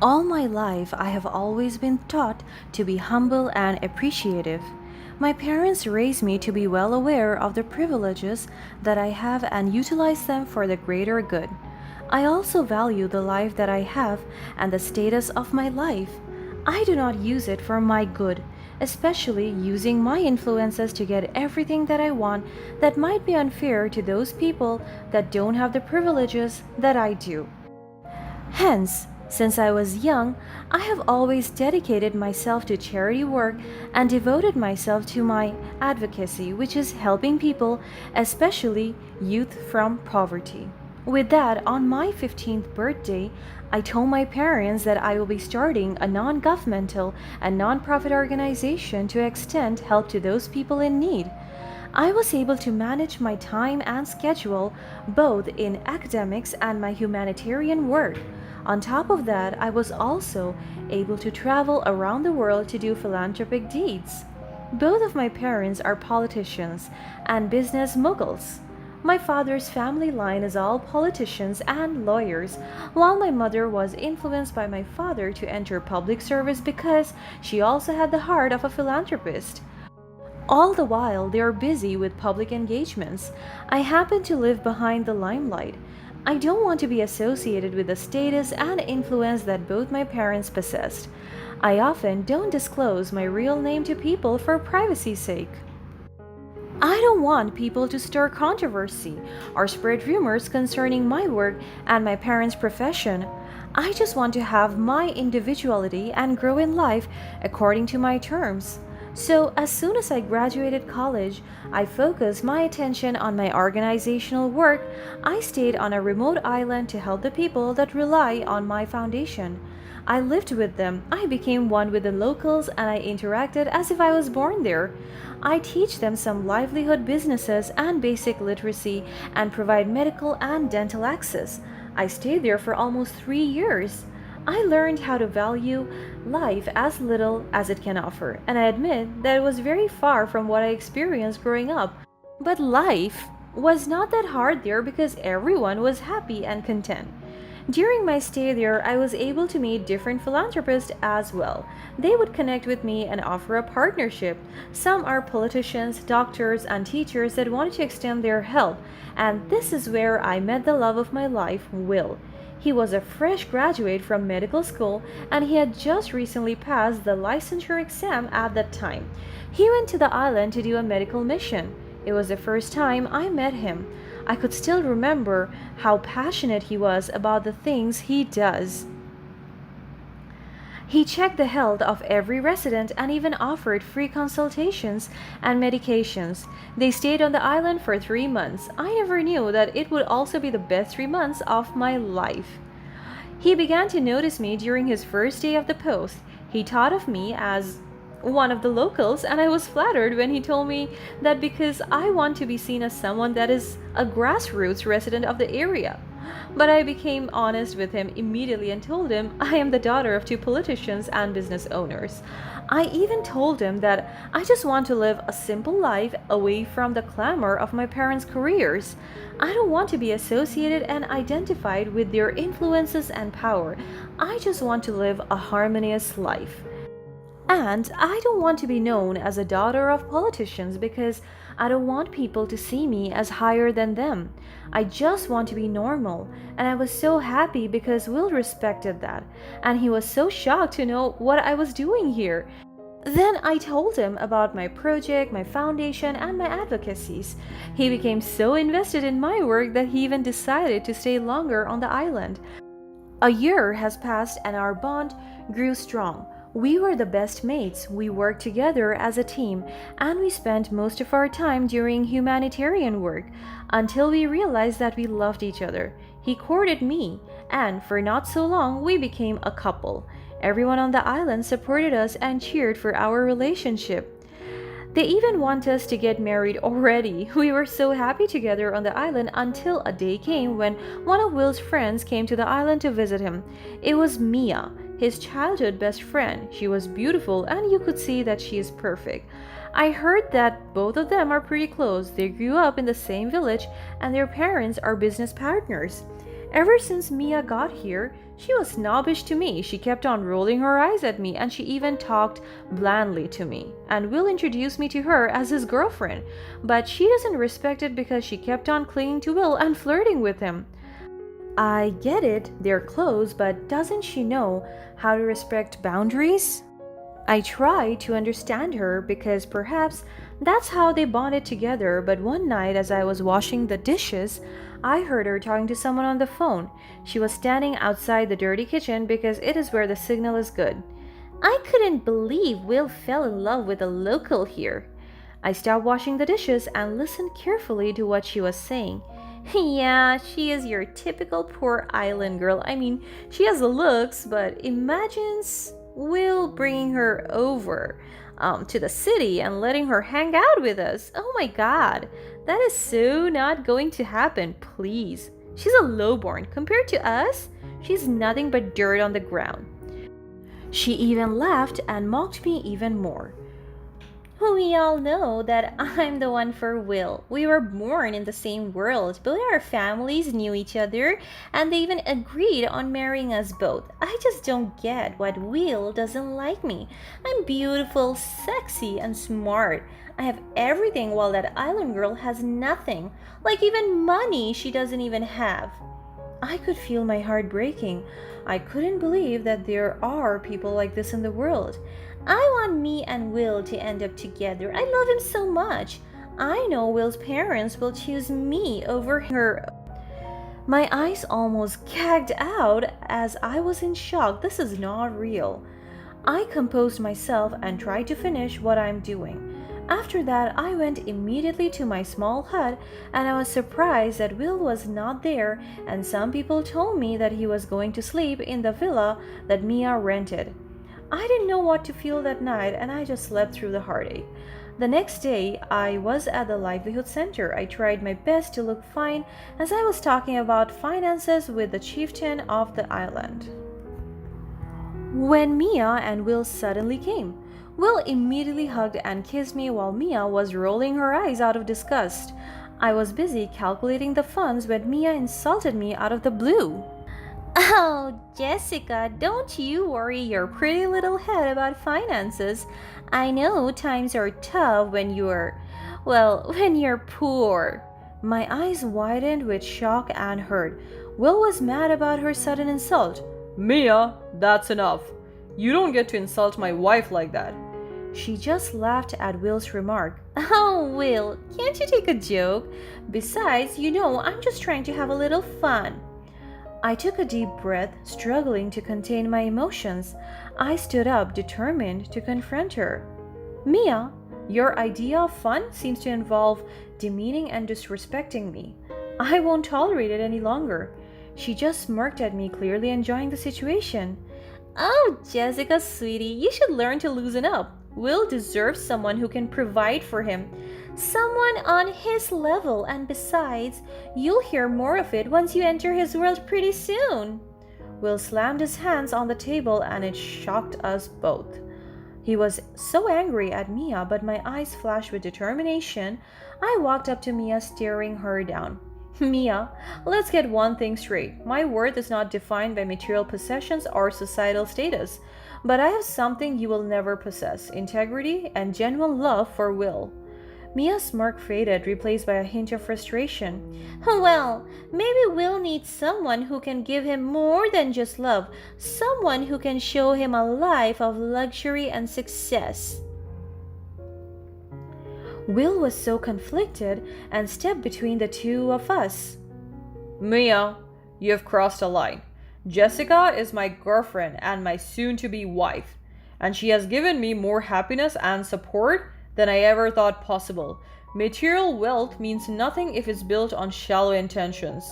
All my life, I have always been taught to be humble and appreciative. My parents raised me to be well aware of the privileges that I have and utilize them for the greater good. I also value the life that I have and the status of my life. I do not use it for my good, especially using my influences to get everything that I want that might be unfair to those people that don't have the privileges that I do. Hence, since I was young, I have always dedicated myself to charity work and devoted myself to my advocacy, which is helping people, especially youth from poverty. With that, on my 15th birthday, I told my parents that I will be starting a non governmental and non profit organization to extend help to those people in need. I was able to manage my time and schedule both in academics and my humanitarian work. On top of that, I was also able to travel around the world to do philanthropic deeds. Both of my parents are politicians and business moguls. My father's family line is all politicians and lawyers, while my mother was influenced by my father to enter public service because she also had the heart of a philanthropist. All the while, they are busy with public engagements. I happen to live behind the limelight. I don't want to be associated with the status and influence that both my parents possessed. I often don't disclose my real name to people for privacy's sake. I don't want people to stir controversy or spread rumors concerning my work and my parents' profession. I just want to have my individuality and grow in life according to my terms. So, as soon as I graduated college, I focused my attention on my organizational work. I stayed on a remote island to help the people that rely on my foundation. I lived with them, I became one with the locals, and I interacted as if I was born there. I teach them some livelihood businesses and basic literacy and provide medical and dental access. I stayed there for almost 3 years. I learned how to value life as little as it can offer, and I admit that it was very far from what I experienced growing up. But life was not that hard there because everyone was happy and content. During my stay there, I was able to meet different philanthropists as well. They would connect with me and offer a partnership. Some are politicians, doctors, and teachers that wanted to extend their help, and this is where I met the love of my life, Will. He was a fresh graduate from medical school and he had just recently passed the licensure exam at that time. He went to the island to do a medical mission. It was the first time I met him. I could still remember how passionate he was about the things he does. He checked the health of every resident and even offered free consultations and medications. They stayed on the island for 3 months. I never knew that it would also be the best 3 months of my life. He began to notice me during his first day of the post. He thought of me as one of the locals, and I was flattered when he told me that because I want to be seen as someone that is a grassroots resident of the area. But I became honest with him immediately and told him I am the daughter of two politicians and business owners. I even told him that I just want to live a simple life away from the clamor of my parents' careers. I don't want to be associated and identified with their influences and power. I just want to live a harmonious life. And I don't want to be known as a daughter of politicians because I don't want people to see me as higher than them. I just want to be normal. And I was so happy because Will respected that. And he was so shocked to know what I was doing here. Then I told him about my project, my foundation, and my advocacies. He became so invested in my work that he even decided to stay longer on the island. A year has passed and our bond grew strong. We were the best mates, we worked together as a team, and we spent most of our time during humanitarian work until we realized that we loved each other. He courted me, and for not so long, we became a couple. Everyone on the island supported us and cheered for our relationship. They even want us to get married already. We were so happy together on the island until a day came when one of Will's friends came to the island to visit him. It was Mia, his childhood best friend. She was beautiful and you could see that she is perfect. I heard that both of them are pretty close. They grew up in the same village and their parents are business partners. Ever since Mia got here, She was snobbish to me. She kept on rolling her eyes at me, and she even talked blandly to me. And Will introduced me to her as his girlfriend, but she doesn't respect it because she kept on clinging to Will and flirting with him. I get it, they're close, but doesn't she know how to respect boundaries? I try to understand her because perhaps that's how they bonded together, but one night as I was washing the dishes, I heard her talking to someone on the phone. She was standing outside the dirty kitchen because it is where the signal is good. I couldn't believe Will fell in love with a local here. I stopped washing the dishes and listened carefully to what she was saying. Yeah, she is your typical poor island girl. I mean, she has the looks, but imagines Will bringing her over to the city and letting her hang out with us. Oh my god, that is so not going to happen, please. She's a lowborn. Compared to us, she's nothing but dirt on the ground. She even laughed and mocked me even more. We all know that I'm the one for Will. We were born in the same world. Both our families knew each other, and they even agreed on marrying us both. I just don't get what Will doesn't like me. I'm beautiful, sexy, and smart. I have everything while that island girl has nothing. Like even money she doesn't even have. I could feel my heart breaking. I couldn't believe that there are people like this in the world. I want me and Will to end up together. I love him so much. I know Will's parents will choose me over her. My eyes almost gagged out as I was in shock. This is not real. I composed myself and tried to finish what I'm doing. After that, I went immediately to my small hut, and I was surprised that Will was not there, and some people told me that he was going to sleep in the villa that Mia rented. I didn't know what to feel that night, and I just slept through the heartache. The next day, I was at the livelihood center. I tried my best to look fine as I was talking about finances with the chieftain of the island. When Mia and Will suddenly came, Will immediately hugged and kissed me while Mia was rolling her eyes out of disgust. I was busy calculating the funds when Mia insulted me out of the blue. Oh, Jessica, don't you worry your pretty little head about finances. I know times are tough when when you're poor. My eyes widened with shock and hurt. Will was mad about her sudden insult. Mia, that's enough. You don't get to insult my wife like that. She just laughed at Will's remark. Oh, Will, can't you take a joke? Besides, I'm just trying to have a little fun. I took a deep breath, struggling to contain my emotions. I stood up, determined to confront her. Mia, your idea of fun seems to involve demeaning and disrespecting me. I won't tolerate it any longer. She just smirked at me, clearly enjoying the situation. Oh, Jessica, sweetie, you should learn to loosen up. Will deserves someone who can provide for him. Someone on his level, and besides, you'll hear more of it once you enter his world pretty soon. Will slammed his hands on the table and it shocked us both. He was so angry at Mia, but my eyes flashed with determination. I walked up to Mia, staring her down. Mia, let's get one thing straight. My worth is not defined by material possessions or societal status, but I have something you will never possess: integrity and genuine love for Will. Mia's smirk faded, replaced by a hint of frustration. Well, maybe Will needs someone who can give him more than just love, someone who can show him a life of luxury and success. Will was so conflicted and stepped between the two of us. Mia, you have crossed a line. Jessica is my girlfriend and my soon-to-be wife, and she has given me more happiness and support than I ever thought possible. Material wealth means nothing if it's built on shallow intentions.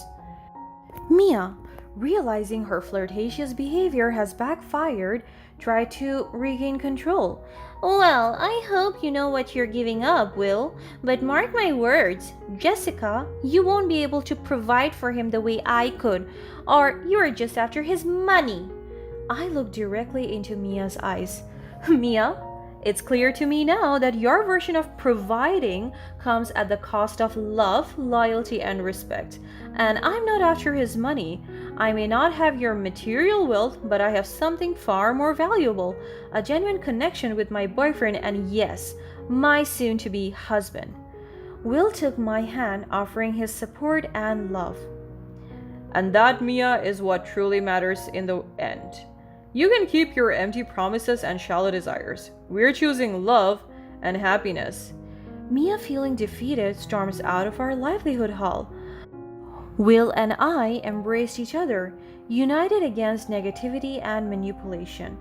Mia, realizing her flirtatious behavior has backfired, tried to regain control. Well, I hope you know what you're giving up, Will, but mark my words, Jessica, you won't be able to provide for him the way I could, or you're just after his money. I looked directly into Mia's eyes. Mia, It's clear to me now that your version of providing comes at the cost of love, loyalty, and respect. And I'm not after his money. I may not have your material wealth, but I have something far more valuable, a genuine connection with my boyfriend, and yes, my soon to be husband. Will took my hand, offering his support and love. And that, Mia, is what truly matters in the end. You can keep your empty promises and shallow desires. We're choosing love and happiness. Mia, feeling defeated, storms out of our livelihood hall. Will and I embraced each other, united against negativity and manipulation.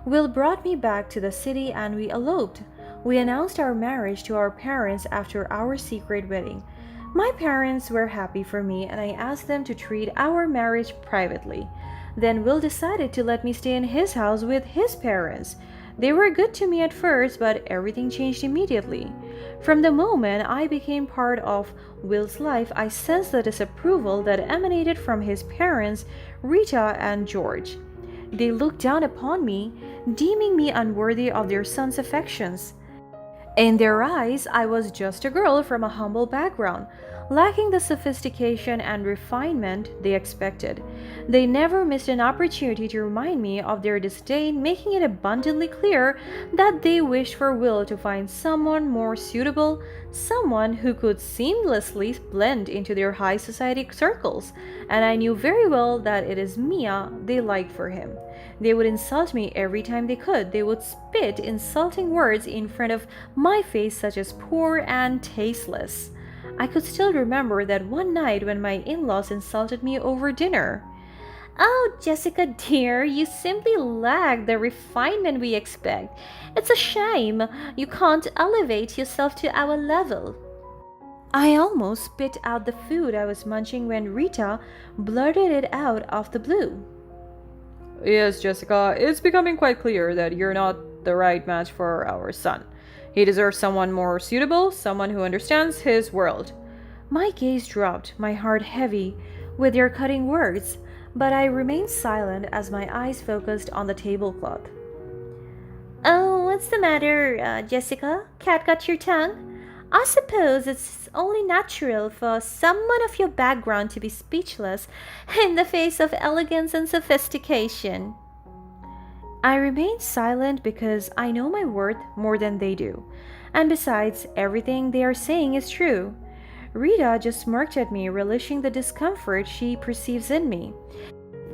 Will brought me back to the city and we eloped. We announced our marriage to our parents after our secret wedding. My parents were happy for me and I asked them to treat our marriage privately. Then Will decided to let me stay in his house with his parents. They were good to me at first, but everything changed immediately. From the moment I became part of Will's life, I sensed the disapproval that emanated from his parents, Rita and George. They looked down upon me, deeming me unworthy of their son's affections. In their eyes, I was just a girl from a humble background, lacking the sophistication and refinement they expected. They never missed an opportunity to remind me of their disdain, making it abundantly clear that they wished for Will to find someone more suitable, someone who could seamlessly blend into their high society circles, and I knew very well that it is Mia they liked for him. They would insult me every time they could. They would spit insulting words in front of my face, such as poor and tasteless. I could still remember that one night when my in laws insulted me over dinner. "Oh, Jessica dear, you simply lack the refinement we expect. It's a shame you can't elevate yourself to our level." I almost spit out the food I was munching when Rita blurted it out of the blue. Yes, Jessica, it's becoming quite clear that you're not the right match for our son. He deserves someone more suitable, someone who understands his world. My gaze dropped, my heart heavy with their cutting words, but I remained silent as my eyes focused on the tablecloth. "Oh, what's the matter, Jessica? Cat got your tongue? I suppose it's only natural for someone of your background to be speechless in the face of elegance and sophistication." I remained silent because I know my worth more than they do. And besides, everything they are saying is true. Rita just smirked at me, relishing the discomfort she perceives in me.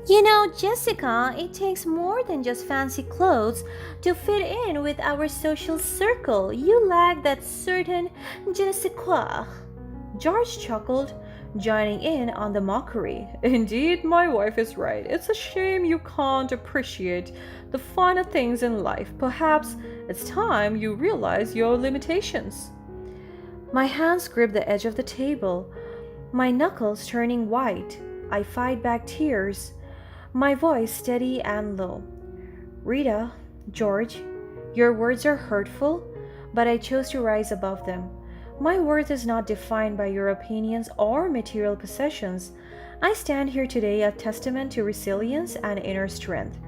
"You know, Jessica, it takes more than just fancy clothes to fit in with our social circle. You lack that certain je ne sais quoi." George chuckled, joining in on the mockery. Indeed, my wife is right. It's a shame you can't appreciate the finer things in life. Perhaps it's time you realize your limitations. My hands gripped the edge of the table, my knuckles turning white. I fight back tears, my voice steady and low. "Rita, George, your words are hurtful, but I chose to rise above them. My worth is not defined by your opinions or material possessions. I stand here today a testament to resilience and inner strength."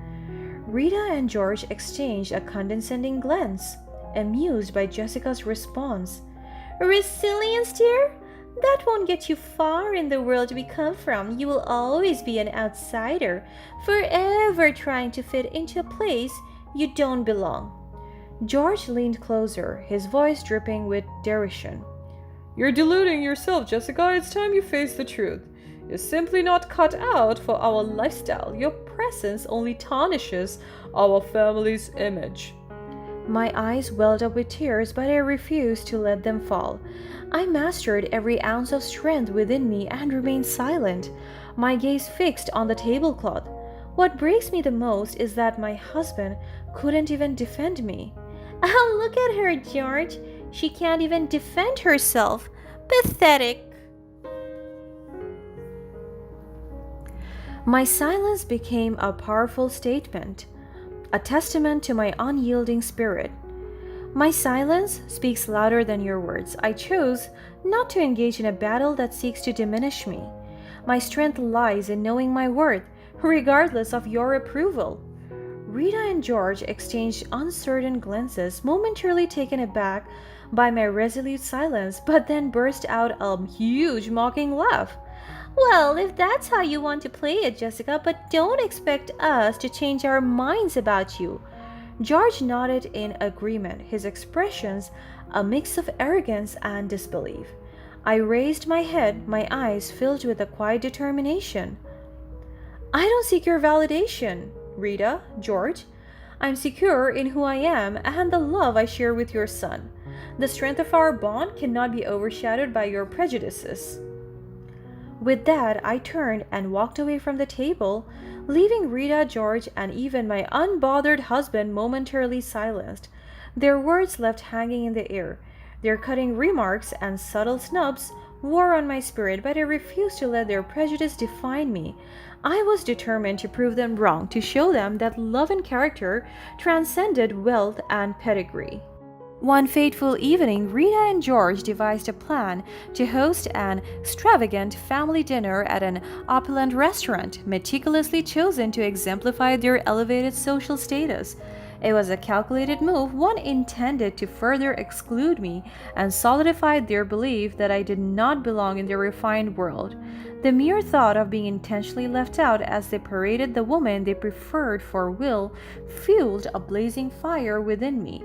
Rita and George exchanged a condescending glance, amused by Jessica's response. "Resilience, dear? That won't get you far in the world we come from. You will always be an outsider, forever trying to fit into a place you don't belong." George leaned closer, his voice dripping with derision. "You're deluding yourself, Jessica. It's time you face the truth. You're simply not cut out for our lifestyle. Your presence only tarnishes our family's image." My eyes welled up with tears, but I refused to let them fall. I mastered every ounce of strength within me and remained silent, my gaze fixed on the tablecloth. What breaks me the most is that my husband couldn't even defend me. "Oh, look at her, George. She can't even defend herself. Pathetic." My silence became a powerful statement, a testament to my unyielding spirit. My silence speaks louder than your words. I chose not to engage in a battle that seeks to diminish me. My strength lies in knowing my worth, regardless of your approval. Rita and George exchanged uncertain glances, momentarily taken aback by my resolute silence, but then burst out a huge mocking laugh. Well, if that's how you want to play it, Jessica, but don't expect us to change our minds about you. George nodded in agreement, his expressions a mix of arrogance and disbelief. I raised my head, my eyes filled with a quiet determination. I don't seek your validation, Rita, George. I'm secure in who I am and the love I share with your son. The strength of our bond cannot be overshadowed by your prejudices. With that, I turned and walked away from the table, leaving Rita, George, and even my unbothered husband momentarily silenced, their words left hanging in the air. Their cutting remarks and subtle snubs wore on my spirit, but I refused to let their prejudice define me. I was determined to prove them wrong, to show them that love and character transcended wealth and pedigree. One fateful evening, Rita and George devised a plan to host an extravagant family dinner at an opulent restaurant, meticulously chosen to exemplify their elevated social status. It was a calculated move, one intended to further exclude me and solidify their belief that I did not belong in their refined world. The mere thought of being intentionally left out as they paraded the woman they preferred for Will fueled a blazing fire within me.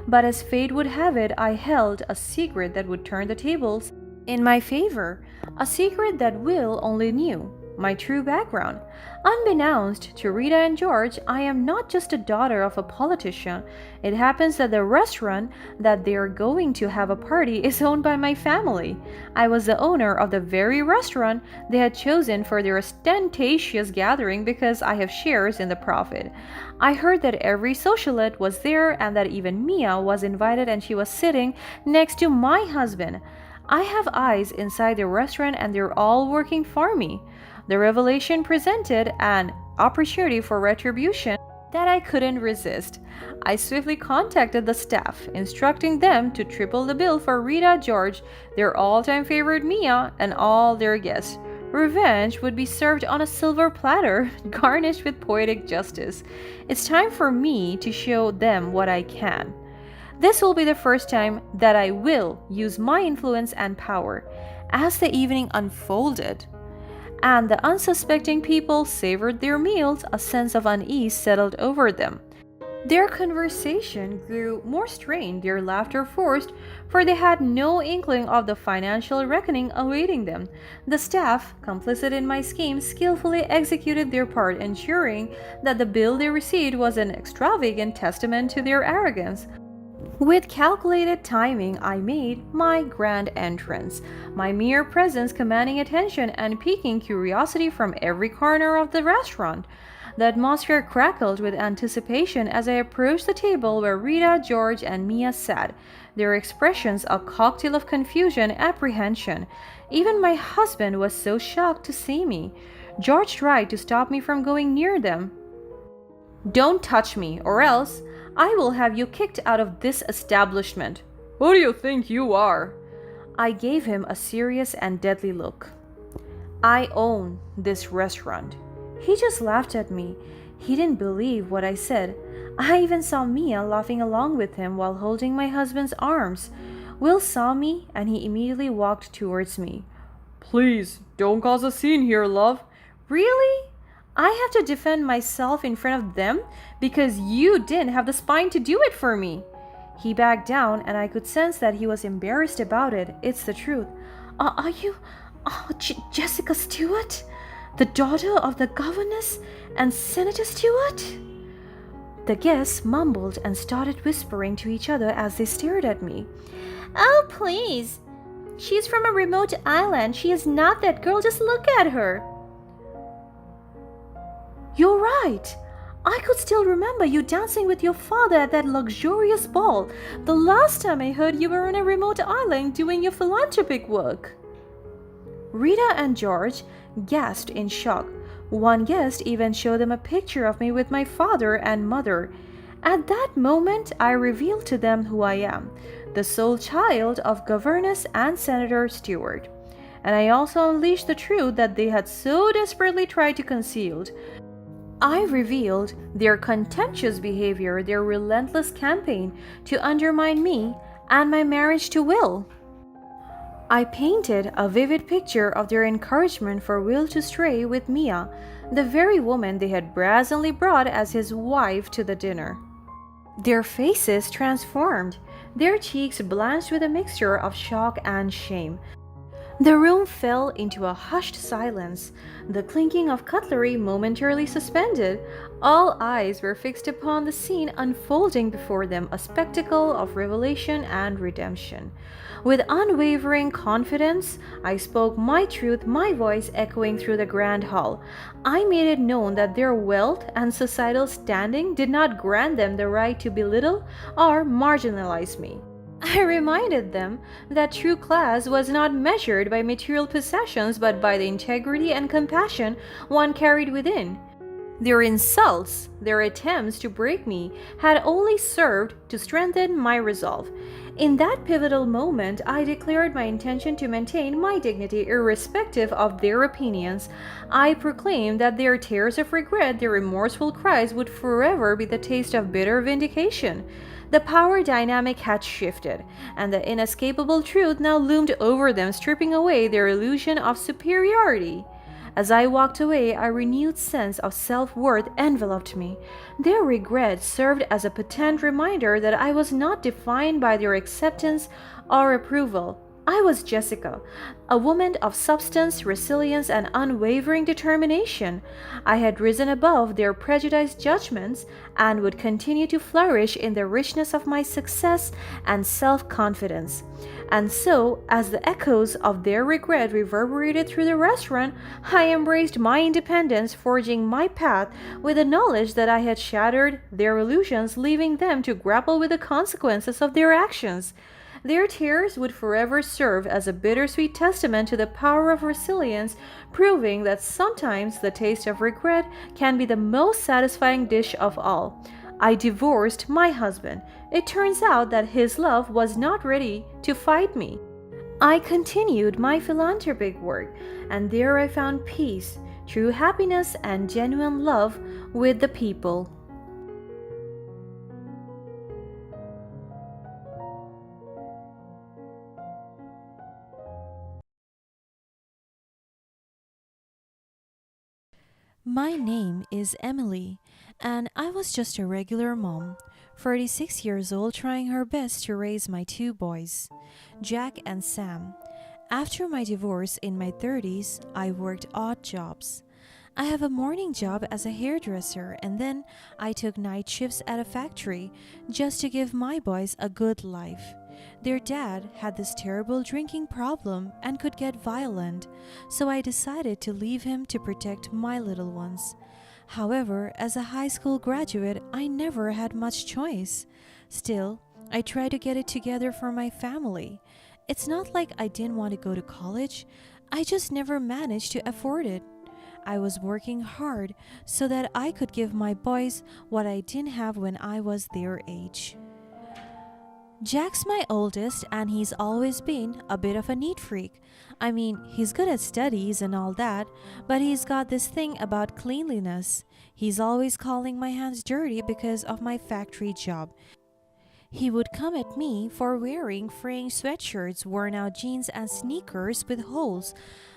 But as fate would have it, I held a secret that would turn the tables in my favor, a secret that Will only knew, my true background. Unbeknownst to Rita and George, I am not just a daughter of a politician. It happens that the restaurant that they are going to have a party is owned by my family. I was the owner of the very restaurant they had chosen for their ostentatious gathering because I have shares in the profit. I heard that every socialite was there and that even Mia was invited and she was sitting next to my husband. I have eyes inside the restaurant and they're all working for me. The revelation presented an opportunity for retribution that I couldn't resist. I swiftly contacted the staff, instructing them to triple the bill for Rita, George, their all-time favorite Mia, and all their guests. Revenge would be served on a silver platter, garnished with poetic justice. It's time for me to show them what I can. This will be the first time that I will use my influence and power. As the evening unfolded, and the unsuspecting people savored their meals, a sense of unease settled over them. Their conversation grew more strained, their laughter forced, for they had no inkling of the financial reckoning awaiting them. The staff, complicit in my scheme, skillfully executed their part, ensuring that the bill they received was an extravagant testament to their arrogance. With calculated timing, I made my grand entrance, my mere presence commanding attention and piquing curiosity from every corner of the restaurant. The atmosphere crackled with anticipation as I approached the table where Rita, George, and Mia sat, their expressions a cocktail of confusion and apprehension. Even my husband was so shocked to see me. George tried to stop me from going near them. "Don't touch me, or else I will have you kicked out of this establishment." Who do you think you are? I gave him a serious and deadly look. "I own this restaurant." He just laughed at me. He didn't believe what I said. I even saw Mia laughing along with him while holding my husband's arms. Will saw me and he immediately walked towards me. Please, don't cause a scene here, love. "Really? I have to defend myself in front of them because you didn't have the spine to do it for me." He backed down and I could sense that he was embarrassed about it. It's the truth. Are you Jessica Stewart? The daughter of the governess and Senator Stewart?" The guests mumbled and started whispering to each other as they stared at me. "Oh, please. She's from a remote island. She is not that girl. Just look at her." "You're right. I could still remember you dancing with your father at that luxurious ball. The last time I heard you were on a remote island doing your philanthropic work." Rita and George gasped in shock. One guest even showed them a picture of me with my father and mother. At that moment, I revealed to them who I am, the sole child of Governess and Senator Stewart. And I also unleashed the truth that they had so desperately tried to conceal. I revealed their contentious behavior, their relentless campaign to undermine me and my marriage to Will. I painted a vivid picture of their encouragement for Will to stray with Mia, the very woman they had brazenly brought as his wife to the dinner. Their faces transformed, their cheeks blanched with a mixture of shock and shame. The room fell into a hushed silence, the clinking of cutlery momentarily suspended. All eyes were fixed upon the scene unfolding before them, a spectacle of revelation and redemption. With unwavering confidence, I spoke my truth, my voice echoing through the grand hall. I made it known that their wealth and societal standing did not grant them the right to belittle or marginalize me. I reminded them that true class was not measured by material possessions but by the integrity and compassion one carried within. Their insults, their attempts to break me, had only served to strengthen my resolve. In that pivotal moment, I declared my intention to maintain my dignity irrespective of their opinions. I proclaimed that their tears of regret, their remorseful cries, would forever be the taste of bitter vindication. The power dynamic had shifted, and the inescapable truth now loomed over them, stripping away their illusion of superiority. As I walked away, a renewed sense of self worth enveloped me. Their regret served as a potent reminder that I was not defined by their acceptance or approval. I was Jessica, a woman of substance, resilience, and unwavering determination. I had risen above their prejudiced judgments and would continue to flourish in the richness of my success and self confidence. And so, as the echoes of their regret reverberated through the restaurant, I embraced my independence, forging my path with the knowledge that I had shattered their illusions, leaving them to grapple with the consequences of their actions. Their tears would forever serve as a bittersweet testament to the power of resilience, proving that sometimes the taste of regret can be the most satisfying dish of all. I divorced my husband. It turns out that his love was not ready to fight me. I continued my philanthropic work, and there I found peace, true happiness, and genuine love with the people. My name is Emily, and I was just a regular mom, 46 years old, trying her best to raise my two boys, Jack and Sam. After my divorce in my 30s, I worked odd jobs. I have a morning job as a hairdresser, and then I took night shifts at a factory just to give my boys a good life. Their dad had this terrible drinking problem and could get violent, so I decided to leave him to protect my little ones. However, as a high school graduate, I never had much choice. Still, I tried to get it together for my family. It's not like I didn't want to go to college, I just never managed to afford it. I was working hard so that I could give my boys what I didn't have when I was their age. Jack's my oldest, and he's always been a bit of a neat freak. I mean, he's good at studies and all that, but he's got this thing about cleanliness. He's always calling my hands dirty because of my factory job. He would come at me for wearing fraying sweatshirts, worn out jeans, and sneakers with holes,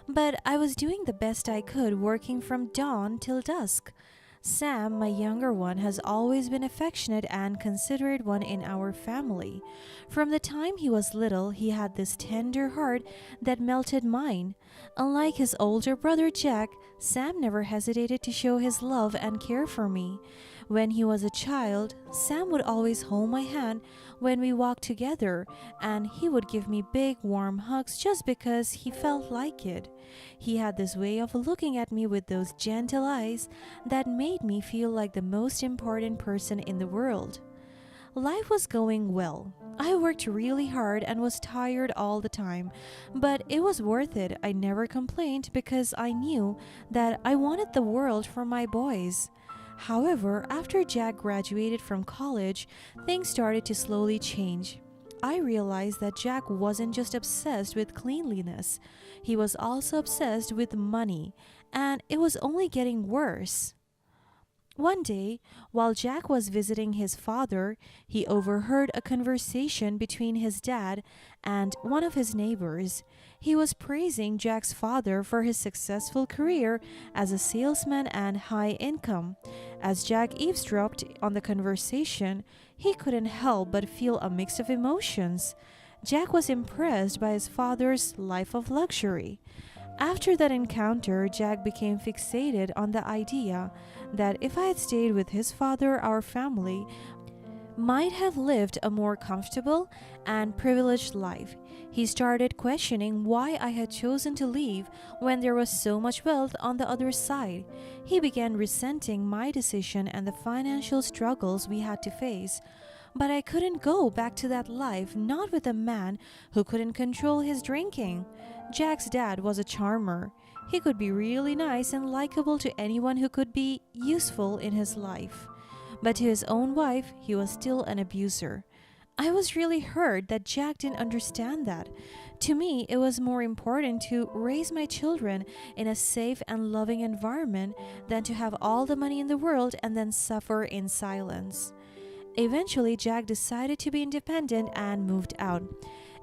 but I was doing the best I could, working from dawn till dusk. Sam, my younger one, has always been affectionate and considerate one in our family. From the time he was little, he had this tender heart that melted mine. Unlike his older brother Jack, Sam never hesitated to show his love and care for me. When he was a child, Sam would always hold my hand when we walked together, and he would give me big, warm hugs just because he felt like it. He had this way of looking at me with those gentle eyes that made me feel like the most important person in the world. Life was going well. I worked really hard and was tired all the time, but it was worth it. I never complained because I knew that I wanted the world for my boys. However, after Jack graduated from college, things started to slowly change. I realized that Jack wasn't just obsessed with cleanliness, he was also obsessed with money, and it was only getting worse. One day, while Jack was visiting his father, he overheard a conversation between his dad and one of his neighbors. He was praising Jack's father for his successful career as a salesman and high income. As Jack eavesdropped on the conversation, he couldn't help but feel a mix of emotions. Jack was impressed by his father's life of luxury. After that encounter, Jack became fixated on the idea that if I had stayed with his father, our family might have lived a more comfortable and privileged life. He started questioning why I had chosen to leave when there was so much wealth on the other side. He began resenting my decision and the financial struggles we had to face. But I couldn't go back to that life, not with a man who couldn't control his drinking. Jack's dad was a charmer. He could be really nice and likable to anyone who could be useful in his life. But to his own wife, he was still an abuser. I was really hurt that Jack didn't understand that. To me, it was more important to raise my children in a safe and loving environment than to have all the money in the world and then suffer in silence. Eventually, Jack decided to be independent and moved out.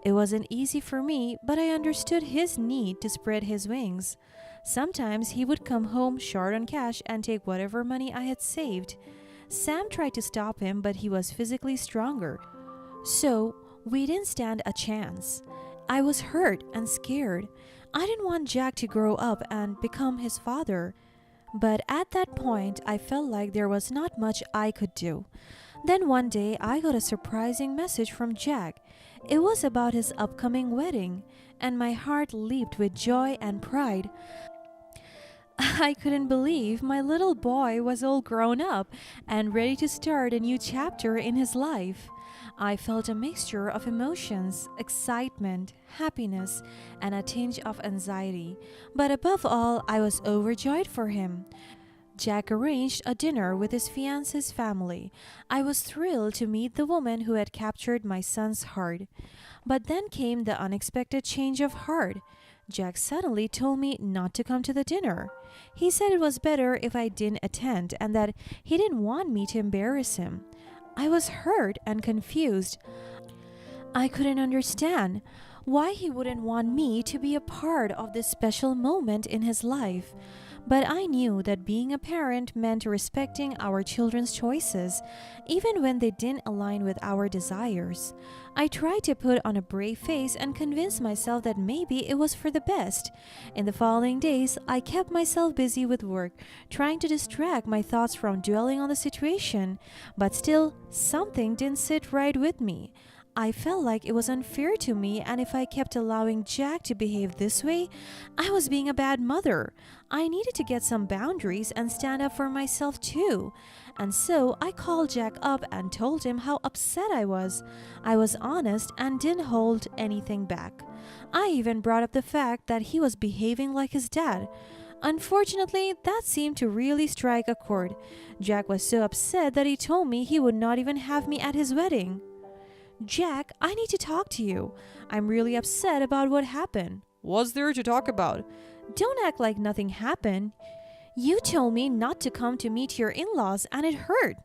It wasn't easy for me, but I understood his need to spread his wings. Sometimes he would come home short on cash and take whatever money I had saved. Sam tried to stop him, but he was physically stronger. So, we didn't stand a chance. I was hurt and scared. I didn't want Jack to grow up and become his father. But at that point, I felt like there was not much I could do. Then one day, I got a surprising message from Jack. It was about his upcoming wedding, and my heart leaped with joy and pride. I couldn't believe my little boy was all grown up and ready to start a new chapter in his life. I felt a mixture of emotions, excitement, happiness, and a tinge of anxiety. But above all, I was overjoyed for him. Jack arranged a dinner with his fiancé's family. I was thrilled to meet the woman who had captured my son's heart. But then came the unexpected change of heart. Jack suddenly told me not to come to the dinner. He said it was better if I didn't attend and that he didn't want me to embarrass him. I was hurt and confused. I couldn't understand why he wouldn't want me to be a part of this special moment in his life. But I knew that being a parent meant respecting our children's choices, even when they didn't align with our desires. I tried to put on a brave face and convince myself that maybe it was for the best. In the following days, I kept myself busy with work, trying to distract my thoughts from dwelling on the situation. But still, something didn't sit right with me. I felt like it was unfair to me, and if I kept allowing Jack to behave this way, I was being a bad mother. I needed to get some boundaries and stand up for myself too. And so I called Jack up and told him how upset I was. I was honest and didn't hold anything back. I even brought up the fact that he was behaving like his dad. Unfortunately, that seemed to really strike a chord. Jack was so upset that he told me he would not even have me at his wedding. Jack, I need to talk to you. I'm really upset about what happened. What's there to talk about? Don't act like nothing happened. You told me not to come to meet your in-laws and it hurt.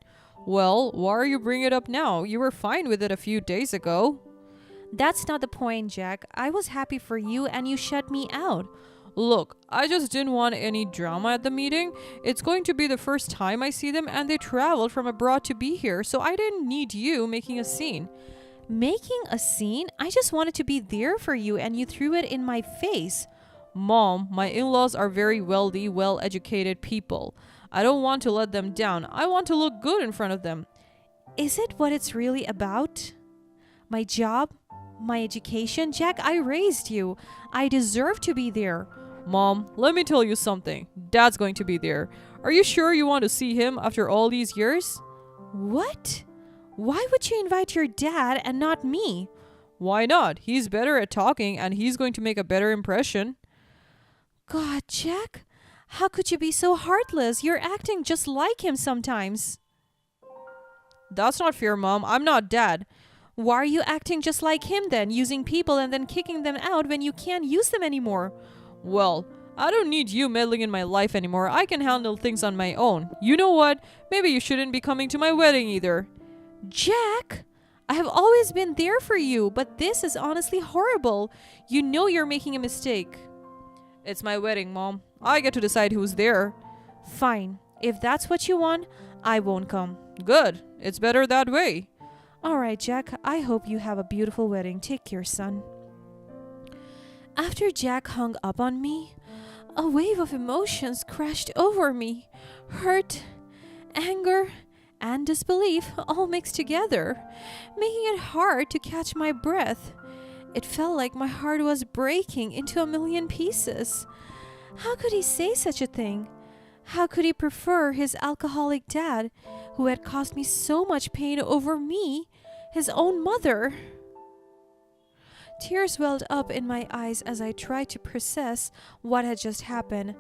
Well, why are you bringing it up now? You were fine with it a few days ago. That's not the point, Jack. I was happy for you and you shut me out. Look, I just didn't want any drama at the meeting. It's going to be the first time I see them and they traveled from abroad to be here, so I didn't need you making a scene. Making a scene? I just wanted to be there for you and you threw it in my face. Mom, my in-laws are very wealthy, well-educated people. I don't want to let them down. I want to look good in front of them. Is it what it's really about? My job? My education? Jack, I raised you. I deserve to be there. Mom, let me tell you something. Dad's going to be there. Are you sure you want to see him after all these years? What? Why would you invite your dad and not me? Why not? He's better at talking and he's going to make a better impression. God, Jack, how could you be so heartless? You're acting just like him sometimes. That's not fair, Mom. I'm not Dad. Why are you acting just like him then, using people and then kicking them out when you can't use them anymore? Well, I don't need you meddling in my life anymore. I can handle things on my own. You know what? Maybe you shouldn't be coming to my wedding either. Jack! I have always been there for you, but this is honestly horrible. You know you're making a mistake. It's my wedding, Mom. I get to decide who's there. Fine. If that's what you want, I won't come. Good. It's better that way. Alright, Jack. I hope you have a beautiful wedding. Take care, son. After Jack hung up on me, a wave of emotions crashed over me. Hurt, anger, and disbelief all mixed together, making it hard to catch my breath. It felt like my heart was breaking into a million pieces. How could he say such a thing? How could he prefer his alcoholic dad, who had caused me so much pain, over me, his own mother? Tears welled up in my eyes as I tried to process what had just happened.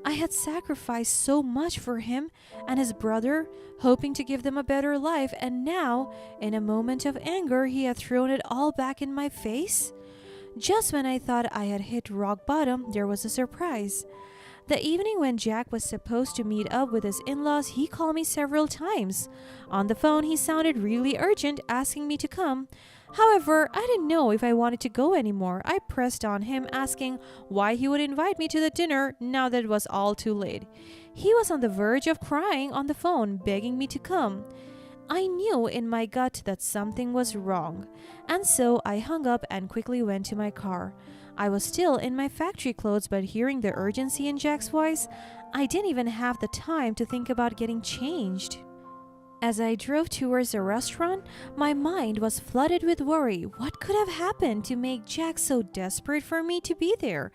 I had sacrificed so much for him and his brother, hoping to give them a better life, and now, in a moment of anger, he had thrown it all back in my face? Just when I thought I had hit rock bottom, there was a surprise. The evening when Jack was supposed to meet up with his in-laws, he called me several times. On the phone, he sounded really urgent, asking me to come. However, I didn't know if I wanted to go anymore. I pressed on him, asking why he would invite me to the dinner now that it was all too late. He was on the verge of crying on the phone, begging me to come. I knew in my gut that something was wrong, and so I hung up and quickly went to my car. I was still in my factory clothes, but hearing the urgency in Jack's voice, I didn't even have the time to think about getting changed. As I drove towards the restaurant, my mind was flooded with worry. What could have happened to make Jack so desperate for me to be there?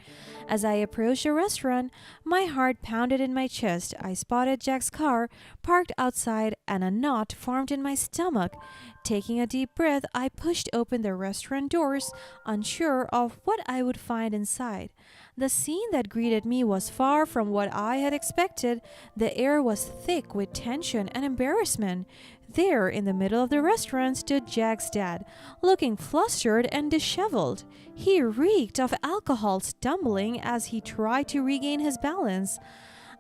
As I approached the restaurant, my heart pounded in my chest. I spotted Jack's car parked outside and a knot formed in my stomach. Taking a deep breath, I pushed open the restaurant doors, unsure of what I would find inside. The scene that greeted me was far from what I had expected. The air was thick with tension and embarrassment. There, in the middle of the restaurant, stood Jack's dad, looking flustered and disheveled. He reeked of alcohol, stumbling as he tried to regain his balance.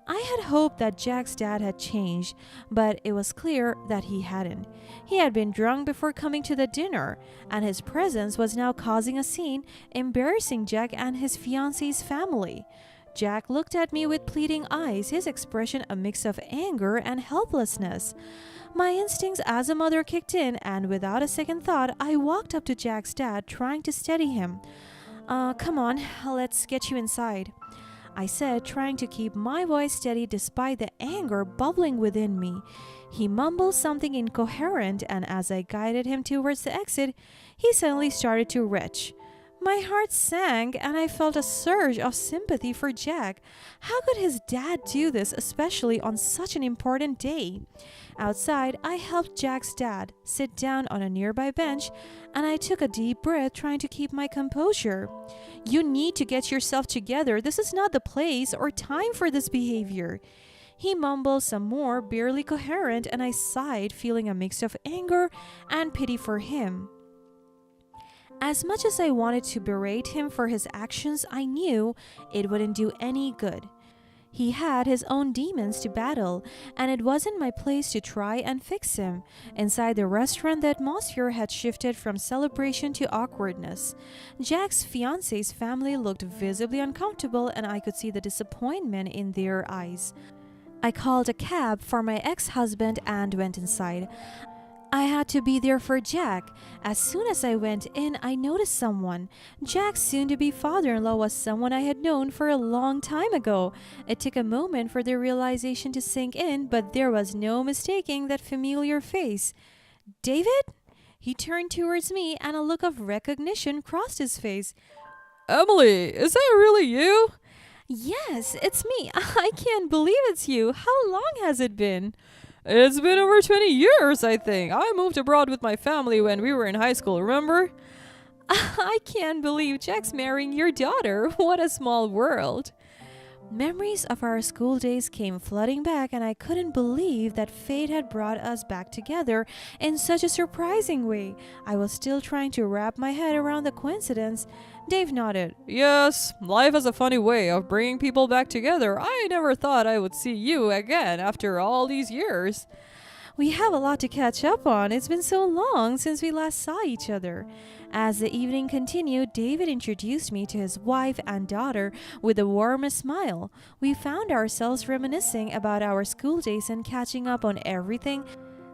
I had hoped that Jack's dad had changed, but it was clear that he hadn't. He had been drunk before coming to the dinner, and his presence was now causing a scene, embarrassing Jack and his fiance's family. Jack looked at me with pleading eyes, his expression a mix of anger and helplessness. My instincts as a mother kicked in, and without a second thought, I walked up to Jack's dad, trying to steady him. Come on, let's get you inside," I said, trying to keep my voice steady despite the anger bubbling within me. He mumbled something incoherent, and as I guided him towards the exit, he suddenly started to retch. My heart sank, and I felt a surge of sympathy for Jack. How could his dad do this, especially on such an important day? Outside, I helped Jack's dad sit down on a nearby bench, and I took a deep breath, trying to keep my composure. "You need to get yourself together. This is not the place or time for this behavior." He mumbled some more, barely coherent, and I sighed, feeling a mix of anger and pity for him. As much as I wanted to berate him for his actions, I knew it wouldn't do any good. He had his own demons to battle, and it wasn't my place to try and fix him. Inside the restaurant, the atmosphere had shifted from celebration to awkwardness. Jack's fiance's family looked visibly uncomfortable, and I could see the disappointment in their eyes. I called a cab for my ex-husband and went inside. I had to be there for Jack. As soon as I went in, I noticed someone. Jack's soon-to-be father-in-law was someone I had known for a long time ago. It took a moment for the realization to sink in, but there was no mistaking that familiar face. "David?" He turned towards me, and a look of recognition crossed his face. "Emily, is that really you?" "Yes, it's me. I can't believe it's you. How long has it been?" "It's been over 20 years, I think. I moved abroad with my family when we were in high school, remember?" "I can't believe Jack's marrying your daughter. What a small world." Memories of our school days came flooding back, and I couldn't believe that fate had brought us back together in such a surprising way. I was still trying to wrap my head around the coincidence. Dave nodded. Yes, life has a funny way of bringing people back together. I never thought I would see you again after all these years. We have a lot to catch up on. It's been so long since we last saw each other. As the evening continued, David introduced me to his wife and daughter with the warmest smile. We found ourselves reminiscing about our school days and catching up on everything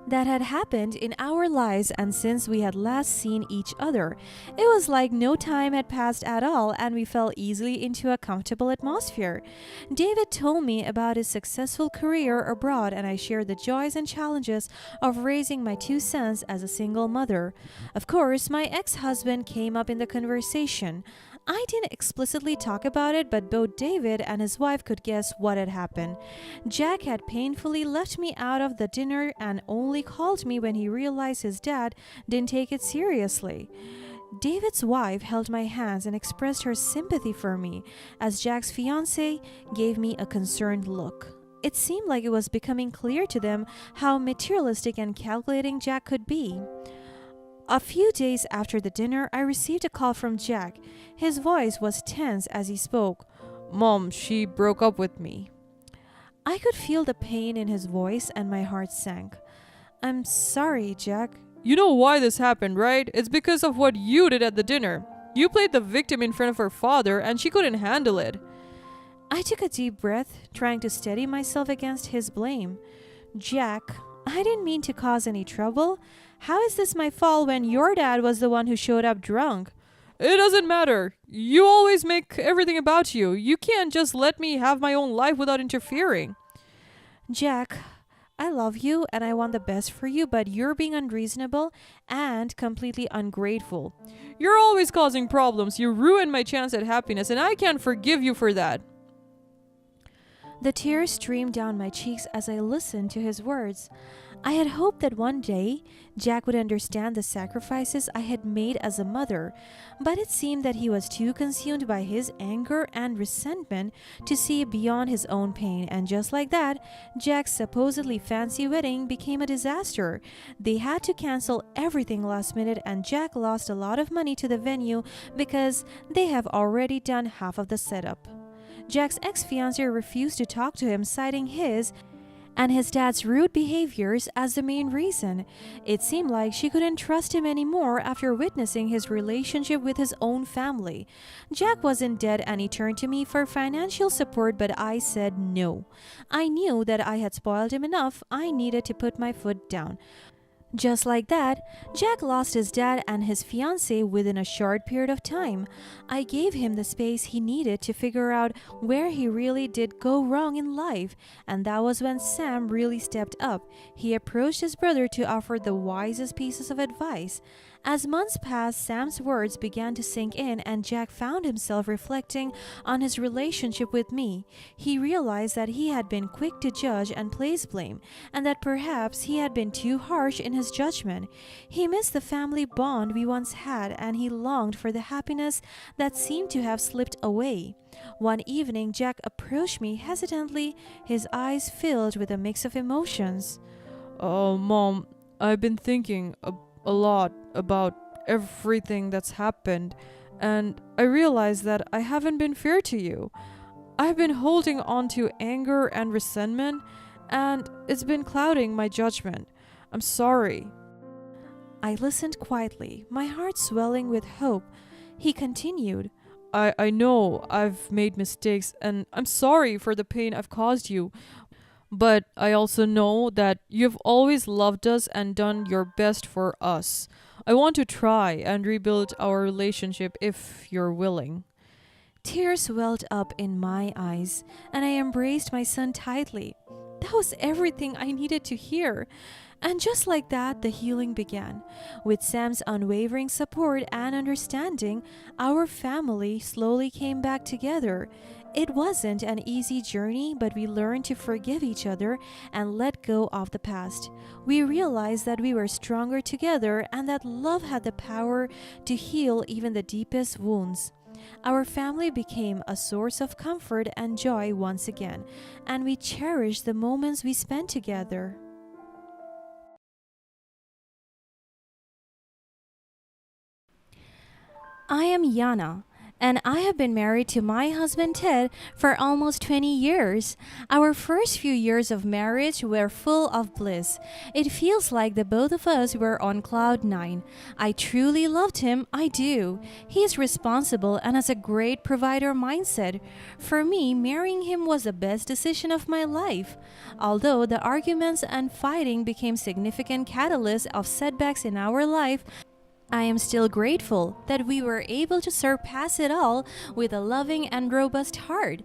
that had happened in our lives and since we had last seen each other. It was like no time had passed at all, and we fell easily into a comfortable atmosphere. David told me about his successful career abroad, and I shared the joys and challenges of raising my two sons as a single mother. Of course, my ex-husband came up in the conversation. I didn't explicitly talk about it, but both David and his wife could guess what had happened. Jack had painfully left me out of the dinner and only called me when he realized his dad didn't take it seriously. David's wife held my hands and expressed her sympathy for me, as Jack's fiancé gave me a concerned look. It seemed like it was becoming clear to them how materialistic and calculating Jack could be. A few days after the dinner, I received a call from Jack. His voice was tense as he spoke. Mom, she broke up with me. I could feel the pain in his voice and my heart sank. I'm sorry, Jack. You know why this happened, right? It's because of what you did at the dinner. You played the victim in front of her father, and she couldn't handle it. I took a deep breath, trying to steady myself against his blame. Jack, I didn't mean to cause any trouble. How is this my fault when your dad was the one who showed up drunk? It doesn't matter. You always make everything about you. You can't just let me have my own life without interfering. Jack, I love you and I want the best for you, but you're being unreasonable and completely ungrateful. You're always causing problems. You ruined my chance at happiness, and I can't forgive you for that. The tears streamed down my cheeks as I listened to his words. I had hoped that one day Jack would understand the sacrifices I had made as a mother, but it seemed that he was too consumed by his anger and resentment to see beyond his own pain, and just like that, Jack's supposedly fancy wedding became a disaster. They had to cancel everything last minute, and Jack lost a lot of money to the venue because they have already done half of the setup. Jack's ex-fiancée refused to talk to him, citing his and his dad's rude behaviors as the main reason. It seemed like she couldn't trust him anymore after witnessing his relationship with his own family. Jack wasn't dead and he turned to me for financial support, but I said no. I knew that I had spoiled him enough. I needed to put my foot down. Just like that, Jack lost his dad and his fiancée within a short period of time. I gave him the space he needed to figure out where he really did go wrong in life, and that was when Sam really stepped up. He approached his brother to offer the wisest pieces of advice. As months passed, Sam's words began to sink in, and Jack found himself reflecting on his relationship with me. He realized that he had been quick to judge and place blame, and that perhaps he had been too harsh in his judgment. He missed the family bond we once had, and he longed for the happiness that seemed to have slipped away. One evening, Jack approached me hesitantly, his eyes filled with a mix of emotions. Oh, Mom, I've been thinking a lot about everything that's happened, and I realize that I haven't been fair to you. I've been holding on to anger and resentment, and it's been clouding my judgment. I'm sorry. I listened quietly, my heart swelling with hope. He continued, I know I've made mistakes, and I'm sorry for the pain I've caused you. But I also know that you've always loved us and done your best for us. I want to try and rebuild our relationship if you're willing. Tears welled up in my eyes, and I embraced my son tightly. That was everything I needed to hear. And just like that, the healing began. With Sam's unwavering support and understanding, our family slowly came back together. It wasn't an easy journey, but we learned to forgive each other and let go of the past. We realized that we were stronger together and that love had the power to heal even the deepest wounds. Our family became a source of comfort and joy once again, and we cherished the moments we spent together. I am Yana, and I have been married to my husband Ted for almost 20 years. Our first few years of marriage were full of bliss. It feels like the both of us were on cloud nine. I truly loved him, I do. He is responsible and has a great provider mindset. For me, marrying him was the best decision of my life. Although the arguments and fighting became significant catalysts of setbacks in our life, I am still grateful that we were able to surpass it all with a loving and robust heart.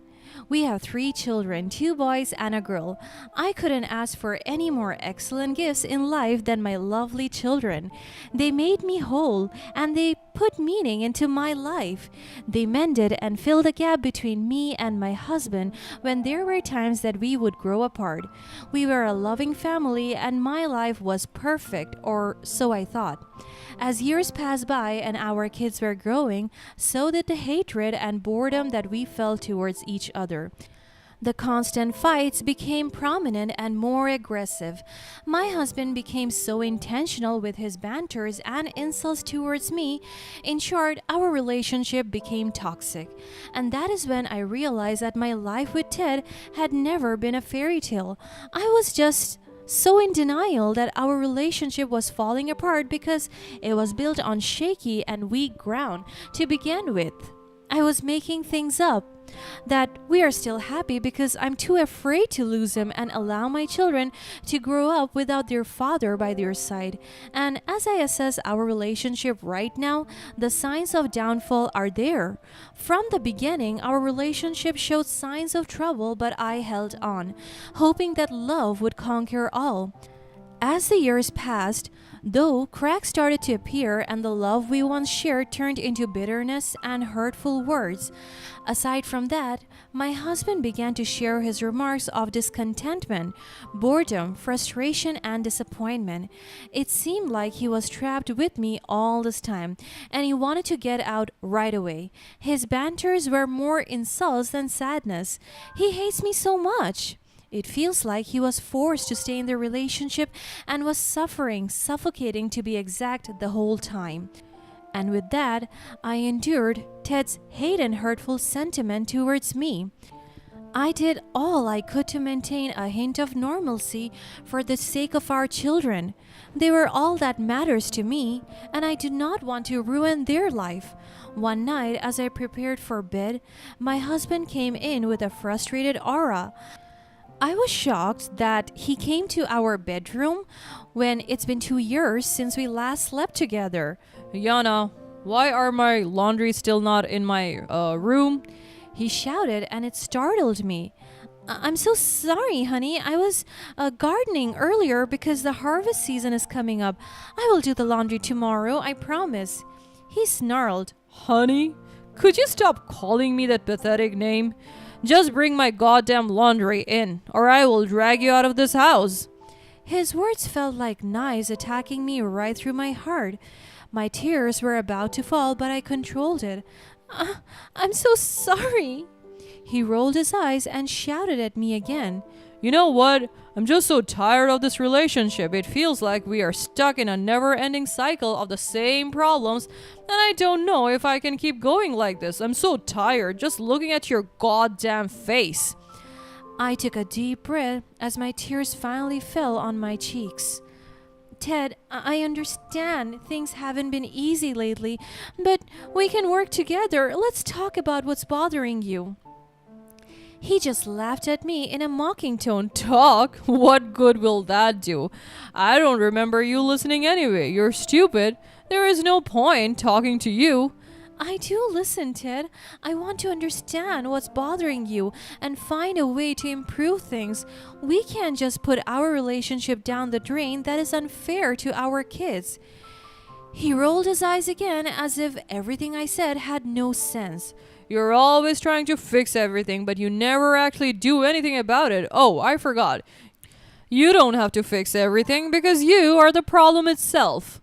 We have 3 children, 2 boys and a girl. I couldn't ask for any more excellent gifts in life than my lovely children. They made me whole and they put meaning into my life. They mended and filled a gap between me and my husband when there were times that we would grow apart. We were a loving family and my life was perfect, or so I thought. As years passed by and our kids were growing, so did the hatred and boredom that we felt towards each other. The constant fights became prominent and more aggressive. My husband became so intentional with his banters and insults towards me. In short, our relationship became toxic. And that is when I realized that my life with Ted had never been a fairy tale. I was just so in denial that our relationship was falling apart because it was built on shaky and weak ground to begin with. I was making things up. That we are still happy because I'm too afraid to lose him and allow my children to grow up without their father by their side. And as I assess our relationship right now, the signs of downfall are there. From the beginning, our relationship showed signs of trouble, but I held on, hoping that love would conquer all. As the years passed, though, cracks started to appear and the love we once shared turned into bitterness and hurtful words. Aside from that, my husband began to share his remarks of discontentment, boredom, frustration, and disappointment. It seemed like he was trapped with me all this time, and he wanted to get out right away. His banters were more insults than sadness. He hates me so much. It feels like he was forced to stay in the relationship and was suffering, suffocating to be exact, the whole time. And with that, I endured Ted's hate and hurtful sentiment towards me. I did all I could to maintain a hint of normalcy for the sake of our children. They were all that matters to me, and I did not want to ruin their life. One night, as I prepared for bed, my husband came in with a frustrated aura. I was shocked that he came to our bedroom when it's been 2 years since we last slept together. Yana, why are my laundry still not in my room? He shouted and it startled me. I'm so sorry, honey. I was gardening earlier because the harvest season is coming up. I will do the laundry tomorrow, I promise. He snarled. Honey, could you stop calling me that pathetic name? Just bring my goddamn laundry in, or I will drag you out of this house. His words felt like knives attacking me right through my heart. My tears were about to fall, but I controlled it. I'm so sorry. He rolled his eyes and shouted at me again. You know what? I'm just so tired of this relationship. It feels like we are stuck in a never-ending cycle of the same problems, and I don't know if I can keep going like this. I'm so tired just looking at your goddamn face. I took a deep breath as my tears finally fell on my cheeks. Ted, I understand things haven't been easy lately, but we can work together. Let's talk about what's bothering you. He just laughed at me in a mocking tone. Talk? What good will that do? I don't remember you listening anyway. You're stupid. There is no point talking to you. I do listen, Ted. I want to understand what's bothering you and find a way to improve things. We can't just put our relationship down the drain. That is unfair to our kids. He rolled his eyes again as if everything I said had no sense. You're always trying to fix everything, but you never actually do anything about it. Oh, I forgot. You don't have to fix everything because you are the problem itself.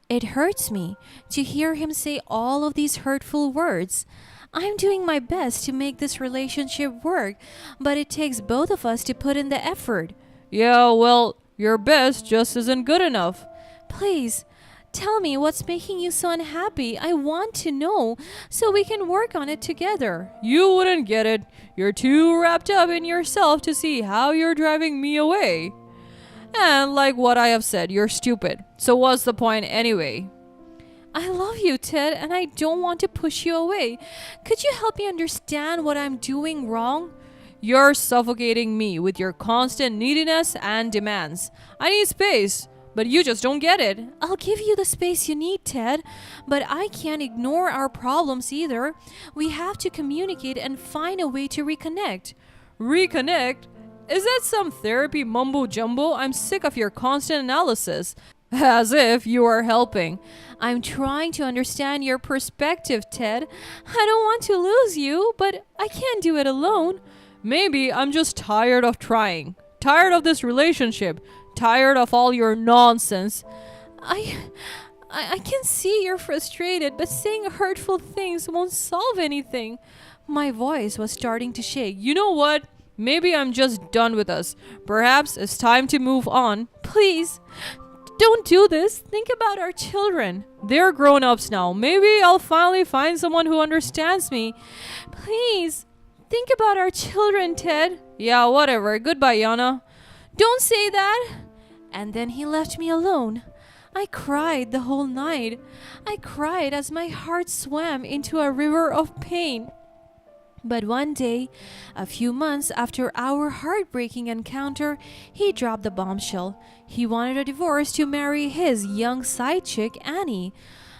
It hurts me to hear him say all of these hurtful words. I'm doing my best to make this relationship work, but it takes both of us to put in the effort. Yeah, well, your best just isn't good enough. Please, tell me what's making you so unhappy. I want to know so we can work on it together. You wouldn't get it. You're too wrapped up in yourself to see how you're driving me away. And like what I have said, you're stupid. So what's the point anyway? I love you, Ted, and I don't want to push you away. Could you help me understand what I'm doing wrong? You're suffocating me with your constant neediness and demands. I need space, but you just don't get it. I'll give you the space you need, Ted, but I can't ignore our problems either. We have to communicate and find a way to reconnect. Reconnect? Is that some therapy mumbo jumbo? I'm sick of your constant analysis. As if you are helping. I'm trying to understand your perspective, Ted. I don't want to lose you, but I can't do it alone. Maybe I'm just tired of trying. Tired of this relationship. Tired of all your nonsense. I can see you're frustrated, but saying hurtful things won't solve anything. My voice was starting to shake. You know what? Maybe I'm just done with us. Perhaps it's time to move on. Please, don't do this. Think about our children. They're grown-ups now. Maybe I'll finally find someone who understands me. Please, think about our children, Ted. Yeah, whatever. Goodbye, Yana. Don't say that. And then he left me alone. I cried the whole night. I cried as my heart swam into a river of pain. But one day, a few months after our heartbreaking encounter, he dropped the bombshell. He wanted a divorce to marry his young side chick, Annie.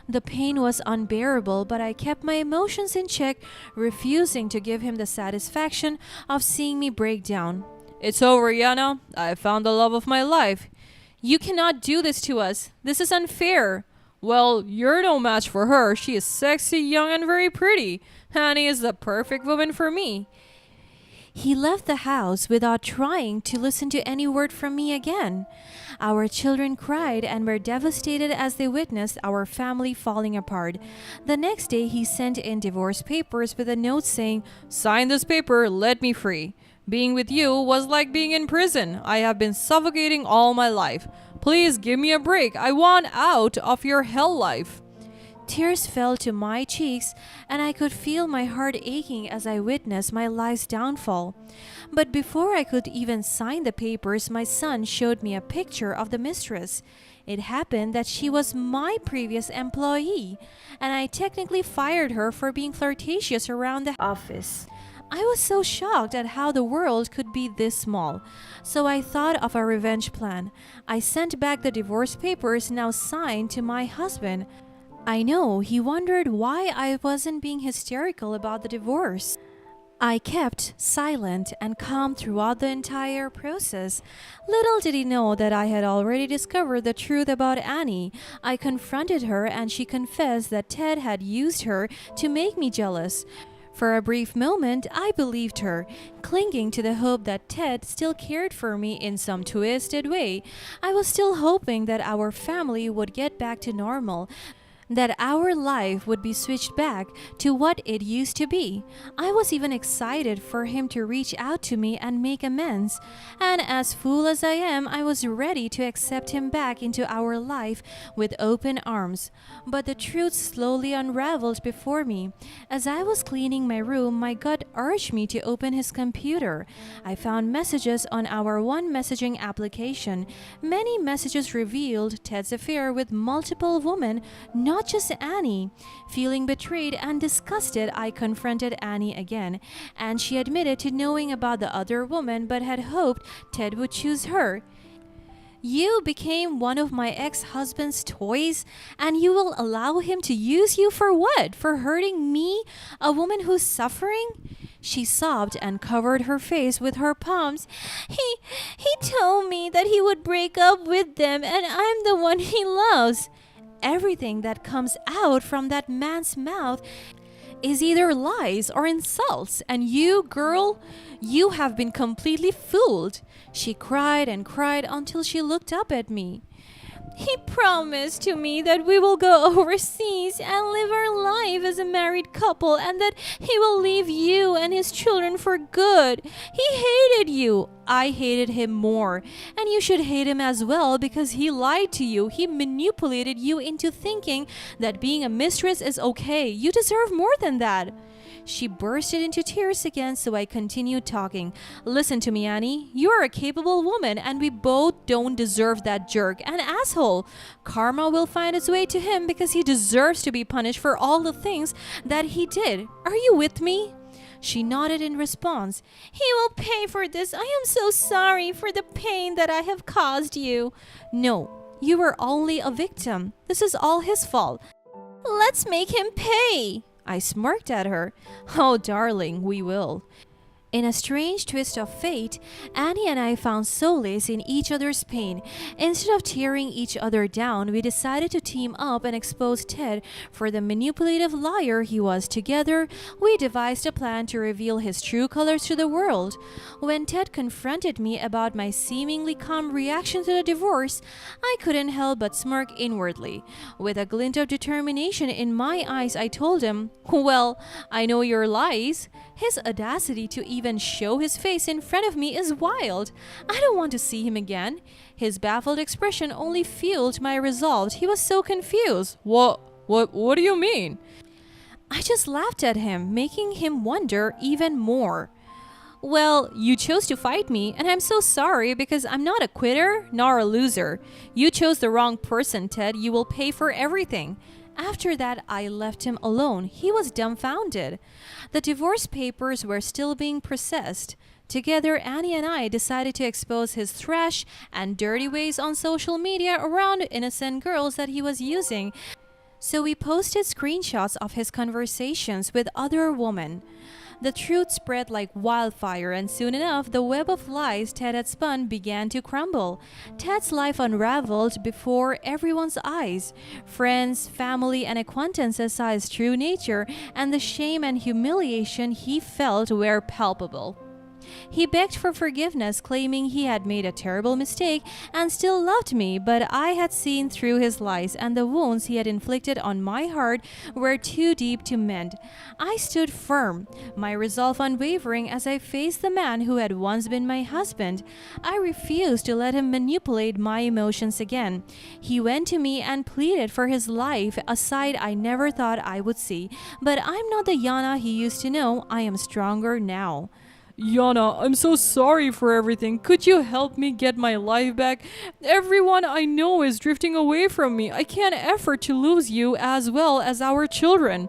The pain was unbearable, but I kept my emotions in check, refusing to give him the satisfaction of seeing me break down. It's over, Yana. I found the love of my life. You cannot do this to us. This is unfair. Well, you're no match for her. She is sexy, young, and very pretty. Annie is the perfect woman for me. He left the house without trying to listen to any word from me again. Our children cried and were devastated as they witnessed our family falling apart. The next day, he sent in divorce papers with a note saying, "Sign this paper, let me free. Being with you was like being in prison. I have been suffocating all my life. Please give me a break. I want out of your hell life." Tears fell to my cheeks, and I could feel my heart aching as I witnessed my life's downfall. But before I could even sign the papers, my son showed me a picture of the mistress. It happened that she was my previous employee, and I technically fired her for being flirtatious around the office. I was so shocked at how the world could be this small. So I thought of a revenge plan. I sent back the divorce papers now signed to my husband. I know he wondered why I wasn't being hysterical about the divorce. I kept silent and calm throughout the entire process. Little did he know that I had already discovered the truth about Annie. I confronted her and she confessed that Ted had used her to make me jealous. For a brief moment, I believed her, clinging to the hope that Ted still cared for me in some twisted way. I was still hoping that our family would get back to normal, that our life would be switched back to what it used to be. I was even excited for him to reach out to me and make amends. And as fool as I am, I was ready to accept him back into our life with open arms. But the truth slowly unraveled before me. As I was cleaning my room, my gut urged me to open his computer. I found messages on our one messaging application. Many messages revealed Ted's affair with multiple women, not just Annie. Feeling betrayed and disgusted, I confronted Annie again, and she admitted to knowing about the other woman but had hoped Ted would choose her. You became one of my ex-husband's toys, and you will allow him to use you for what? For hurting me, a woman who's suffering? She sobbed and covered her face with her palms. He told me that he would break up with them, and I'm the one he loves. Everything that comes out from that man's mouth is either lies or insults, and you, girl, you have been completely fooled. She cried and cried until she looked up at me. He promised to me that we will go overseas and live our life as a married couple and that he will leave you and his children for good. He hated you. I hated him more. And you should hate him as well because he lied to you. He manipulated you into thinking that being a mistress is okay. You deserve more than that. She bursted into tears again, so I continued talking. Listen to me, Annie. You are a capable woman, and we both don't deserve that jerk, an asshole. Karma will find its way to him because he deserves to be punished for all the things that he did. Are you with me? She nodded in response. He will pay for this. I am so sorry for the pain that I have caused you. No, you were only a victim. This is all his fault. Let's make him pay. I smirked at her. Oh, darling, we will. In a strange twist of fate, Annie and I found solace in each other's pain. Instead of tearing each other down, we decided to team up and expose Ted for the manipulative liar he was. Together, we devised a plan to reveal his true colors to the world. When Ted confronted me about my seemingly calm reaction to the divorce, I couldn't help but smirk inwardly. With a glint of determination in my eyes, I told him, "Well, I know your lies." His audacity to even show his face in front of me is wild. I don't want to see him again. His baffled expression only fueled my resolve. He was so confused. What do you mean? I just laughed at him, making him wonder even more. Well, you chose to fight me, and I'm so sorry because I'm not a quitter nor a loser. You chose the wrong person, Ted. You will pay for everything. After that, I left him alone. He was dumbfounded. The divorce papers were still being processed. Together, Annie and I decided to expose his thrash and dirty ways on social media around innocent girls that he was using. So we posted screenshots of his conversations with other women. The truth spread like wildfire, and soon enough, the web of lies Ted had spun began to crumble. Ted's life unraveled before everyone's eyes. Friends, family, and acquaintances saw his true nature, and the shame and humiliation he felt were palpable. He begged for forgiveness, claiming he had made a terrible mistake and still loved me, but I had seen through his lies, and the wounds he had inflicted on my heart were too deep to mend. I stood firm, my resolve unwavering as I faced the man who had once been my husband. I refused to let him manipulate my emotions again. He went to me and pleaded for his life, a side I never thought I would see. But I'm not the Yana he used to know. I am stronger now. Yana, I'm so sorry for everything. Could you help me get my life back? Everyone I know is drifting away from me. I can't afford to lose you as well as our children.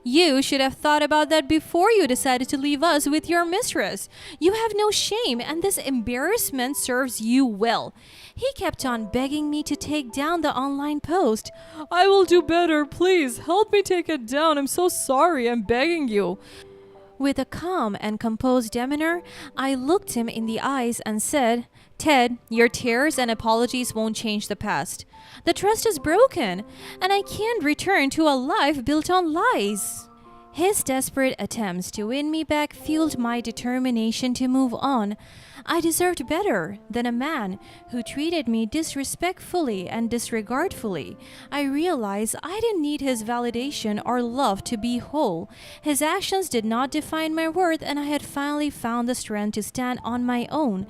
You should have thought about that before you decided to leave us with your mistress. You have no shame, and this embarrassment serves you well. He kept on begging me to take down the online post. I will do better. Please help me take it down. I'm so sorry. I'm begging you. With a calm and composed demeanor, I looked him in the eyes and said, Ted, your tears and apologies won't change the past. The trust is broken, and I can't return to a life built on lies. His desperate attempts to win me back fueled my determination to move on. I deserved better than a man who treated me disrespectfully and disregardfully. I realized I didn't need his validation or love to be whole. His actions did not define my worth, and I had finally found the strength to stand on my own.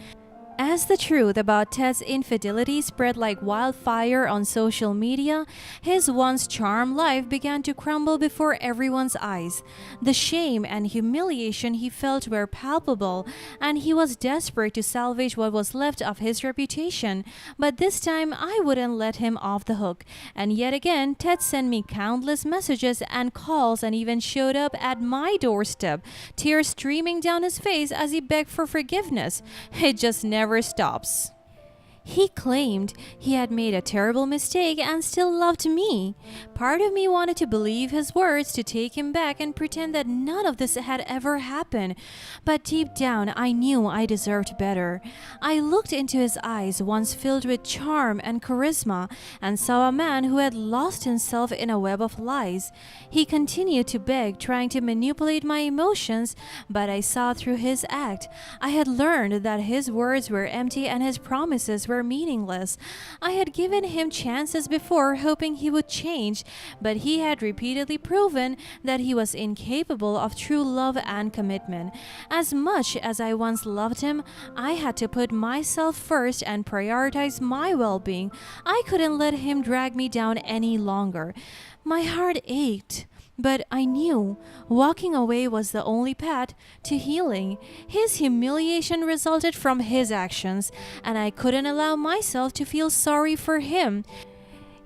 As the truth about Ted's infidelity spread like wildfire on social media, his once charmed life began to crumble before everyone's eyes. The shame and humiliation he felt were palpable, and he was desperate to salvage what was left of his reputation. But this time, I wouldn't let him off the hook. And yet again, Ted sent me countless messages and calls and even showed up at my doorstep, tears streaming down his face as he begged for forgiveness. It just never stops. He claimed he had made a terrible mistake and still loved me. Part of me wanted to believe his words, to take him back and pretend that none of this had ever happened. But deep down, I knew I deserved better. I looked into his eyes, once filled with charm and charisma, and saw a man who had lost himself in a web of lies. He continued to beg, trying to manipulate my emotions, but I saw through his act. I had learned that his words were empty and his promises were were meaningless. I had given him chances before, hoping he would change, but he had repeatedly proven that he was incapable of true love and commitment. As much as I once loved him, I had to put myself first and prioritize my well-being. I couldn't let him drag me down any longer. My heart ached. But I knew walking away was the only path to healing. His humiliation resulted from his actions, and I couldn't allow myself to feel sorry for him.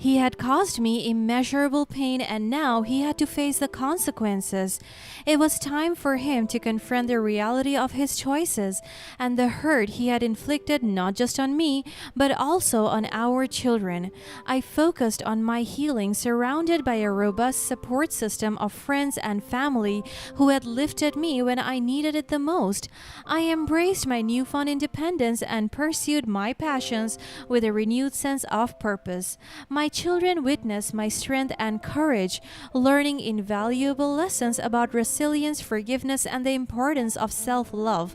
He had caused me immeasurable pain, and now he had to face the consequences. It was time for him to confront the reality of his choices and the hurt he had inflicted not just on me, but also on our children. I focused on my healing, surrounded by a robust support system of friends and family who had lifted me when I needed it the most. I embraced my newfound independence and pursued my passions with a renewed sense of purpose. My children witnessed my strength and courage, learning invaluable lessons about resilience, forgiveness, and the importance of self-love.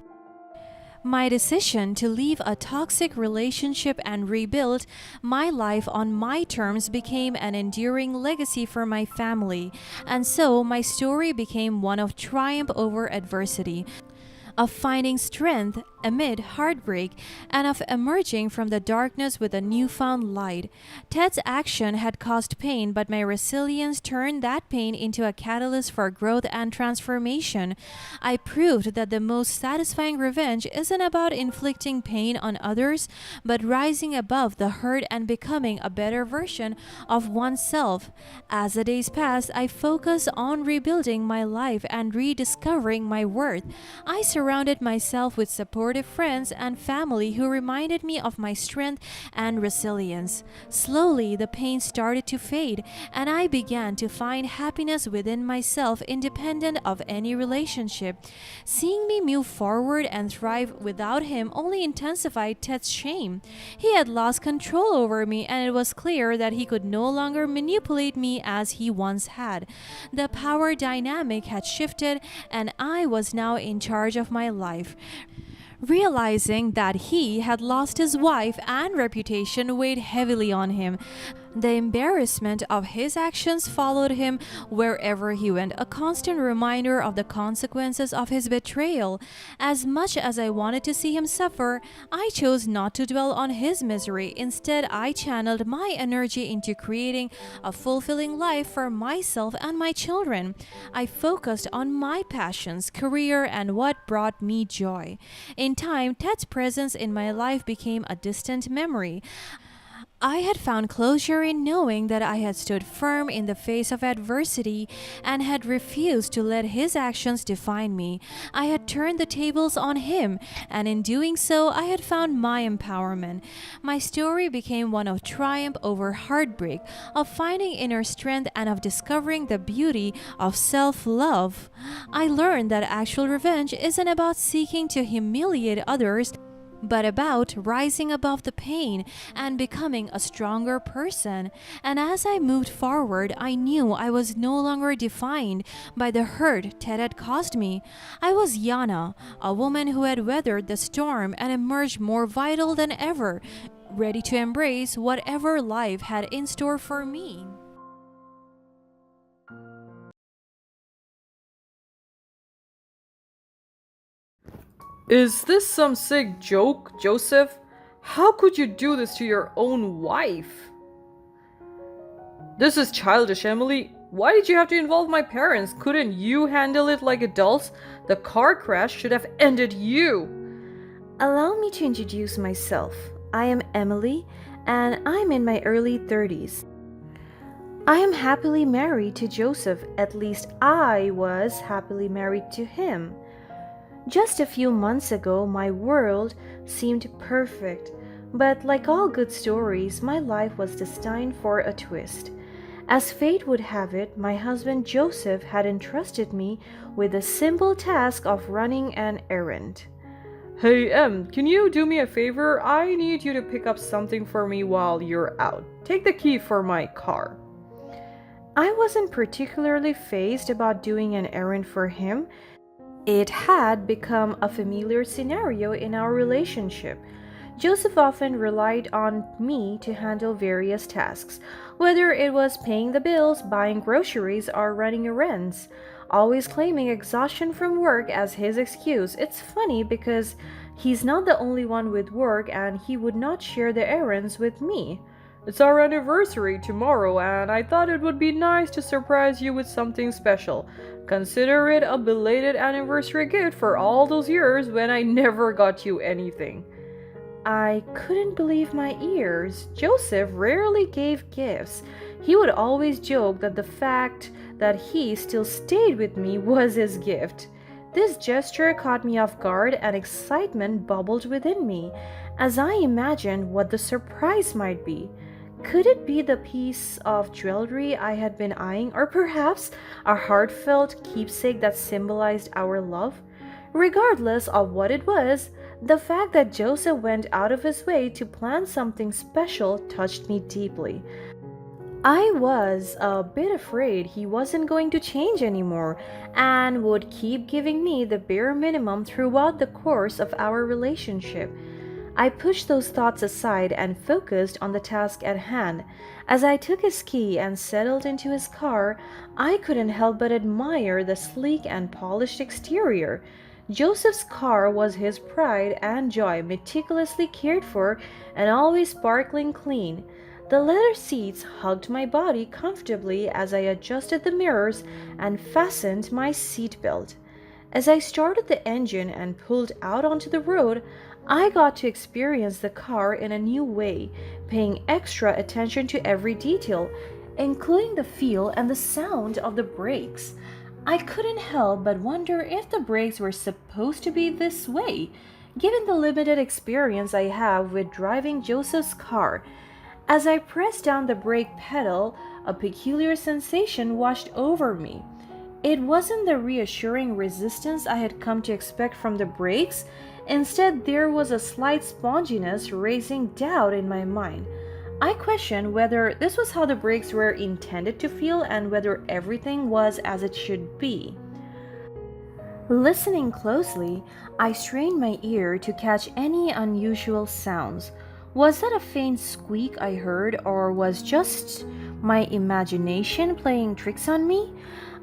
My decision to leave a toxic relationship and rebuild my life on my terms became an enduring legacy for my family, and so my story became one of triumph over adversity, of finding strength amid heartbreak, and of emerging from the darkness with a newfound light. Ted's action had caused pain, but my resilience turned that pain into a catalyst for growth and transformation. I proved that the most satisfying revenge isn't about inflicting pain on others, but rising above the hurt and becoming a better version of oneself. As the days passed, I focused on rebuilding my life and rediscovering my worth. I surrounded myself with supportive friends and family who reminded me of my strength and resilience. Slowly, the pain started to fade, and I began to find happiness within myself, independent of any relationship. Seeing me move forward and thrive without him only intensified Ted's shame. He had lost control over me, and it was clear that he could no longer manipulate me as he once had. The power dynamic had shifted, and I was now in charge of my life. Realizing that he had lost his wife and reputation weighed heavily on him. The embarrassment of his actions followed him wherever he went, a constant reminder of the consequences of his betrayal. As much as I wanted to see him suffer, I chose not to dwell on his misery. Instead, I channeled my energy into creating a fulfilling life for myself and my children. I focused on my passions, career, and what brought me joy. In time, Ted's presence in my life became a distant memory. I had found closure in knowing that I had stood firm in the face of adversity and had refused to let his actions define me. I had turned the tables on him, and in doing so, I had found my empowerment. My story became one of triumph over heartbreak, of finding inner strength, and of discovering the beauty of self-love. I learned that actual revenge isn't about seeking to humiliate others, but about rising above the pain and becoming a stronger person. And as I moved forward, I knew I was no longer defined by the hurt Ted had caused me. I was Yana, a woman who had weathered the storm and emerged more vital than ever, ready to embrace whatever life had in store for me. Is this some sick joke, Joseph? How could you do this to your own wife? This is childish, Emily. Why did you have to involve my parents? Couldn't you handle it like adults? The car crash should have ended you. Allow me to introduce myself. I am Emily, and I'm in my early 30s. I am happily married to Joseph. At least I was happily married to him. Just a few months ago, my world seemed perfect, but like all good stories, my life was destined for a twist. As fate would have it, my husband Joseph had entrusted me with the simple task of running an errand. Hey, can you do me a favor? I need you to pick up something for me while you're out. Take the key for my car. I wasn't particularly fazed about doing an errand for him. It had become a familiar scenario in our relationship. Joseph often relied on me to handle various tasks, whether it was paying the bills, buying groceries, or running errands, always claiming exhaustion from work as his excuse. It's funny because he's not the only one with work and he would not share the errands with me. It's our anniversary tomorrow, and I thought it would be nice to surprise you with something special. Consider it a belated anniversary gift for all those years when I never got you anything. I couldn't believe my ears. Joseph rarely gave gifts. He would always joke that the fact that he still stayed with me was his gift. This gesture caught me off guard and excitement bubbled within me as I imagined what the surprise might be. Could it be the piece of jewelry I had been eyeing, or perhaps a heartfelt keepsake that symbolized our love? Regardless of what it was, the fact that Joseph went out of his way to plan something special touched me deeply. I was a bit afraid he wasn't going to change anymore and would keep giving me the bare minimum throughout the course of our relationship. I pushed those thoughts aside and focused on the task at hand. As I took his key and settled into his car, I couldn't help but admire the sleek and polished exterior. Joseph's car was his pride and joy, meticulously cared for and always sparkling clean. The leather seats hugged my body comfortably as I adjusted the mirrors and fastened my seatbelt. As I started the engine and pulled out onto the road, I got to experience the car in a new way, paying extra attention to every detail, including the feel and the sound of the brakes. I couldn't help but wonder if the brakes were supposed to be this way, given the limited experience I have with driving Joseph's car. As I pressed down the brake pedal, a peculiar sensation washed over me. It wasn't the reassuring resistance I had come to expect from the brakes. Instead, there was a slight sponginess raising doubt in my mind. I questioned whether this was how the brakes were intended to feel and whether everything was as it should be. Listening closely, I strained my ear to catch any unusual sounds. Was that a faint squeak I heard, or was just my imagination playing tricks on me?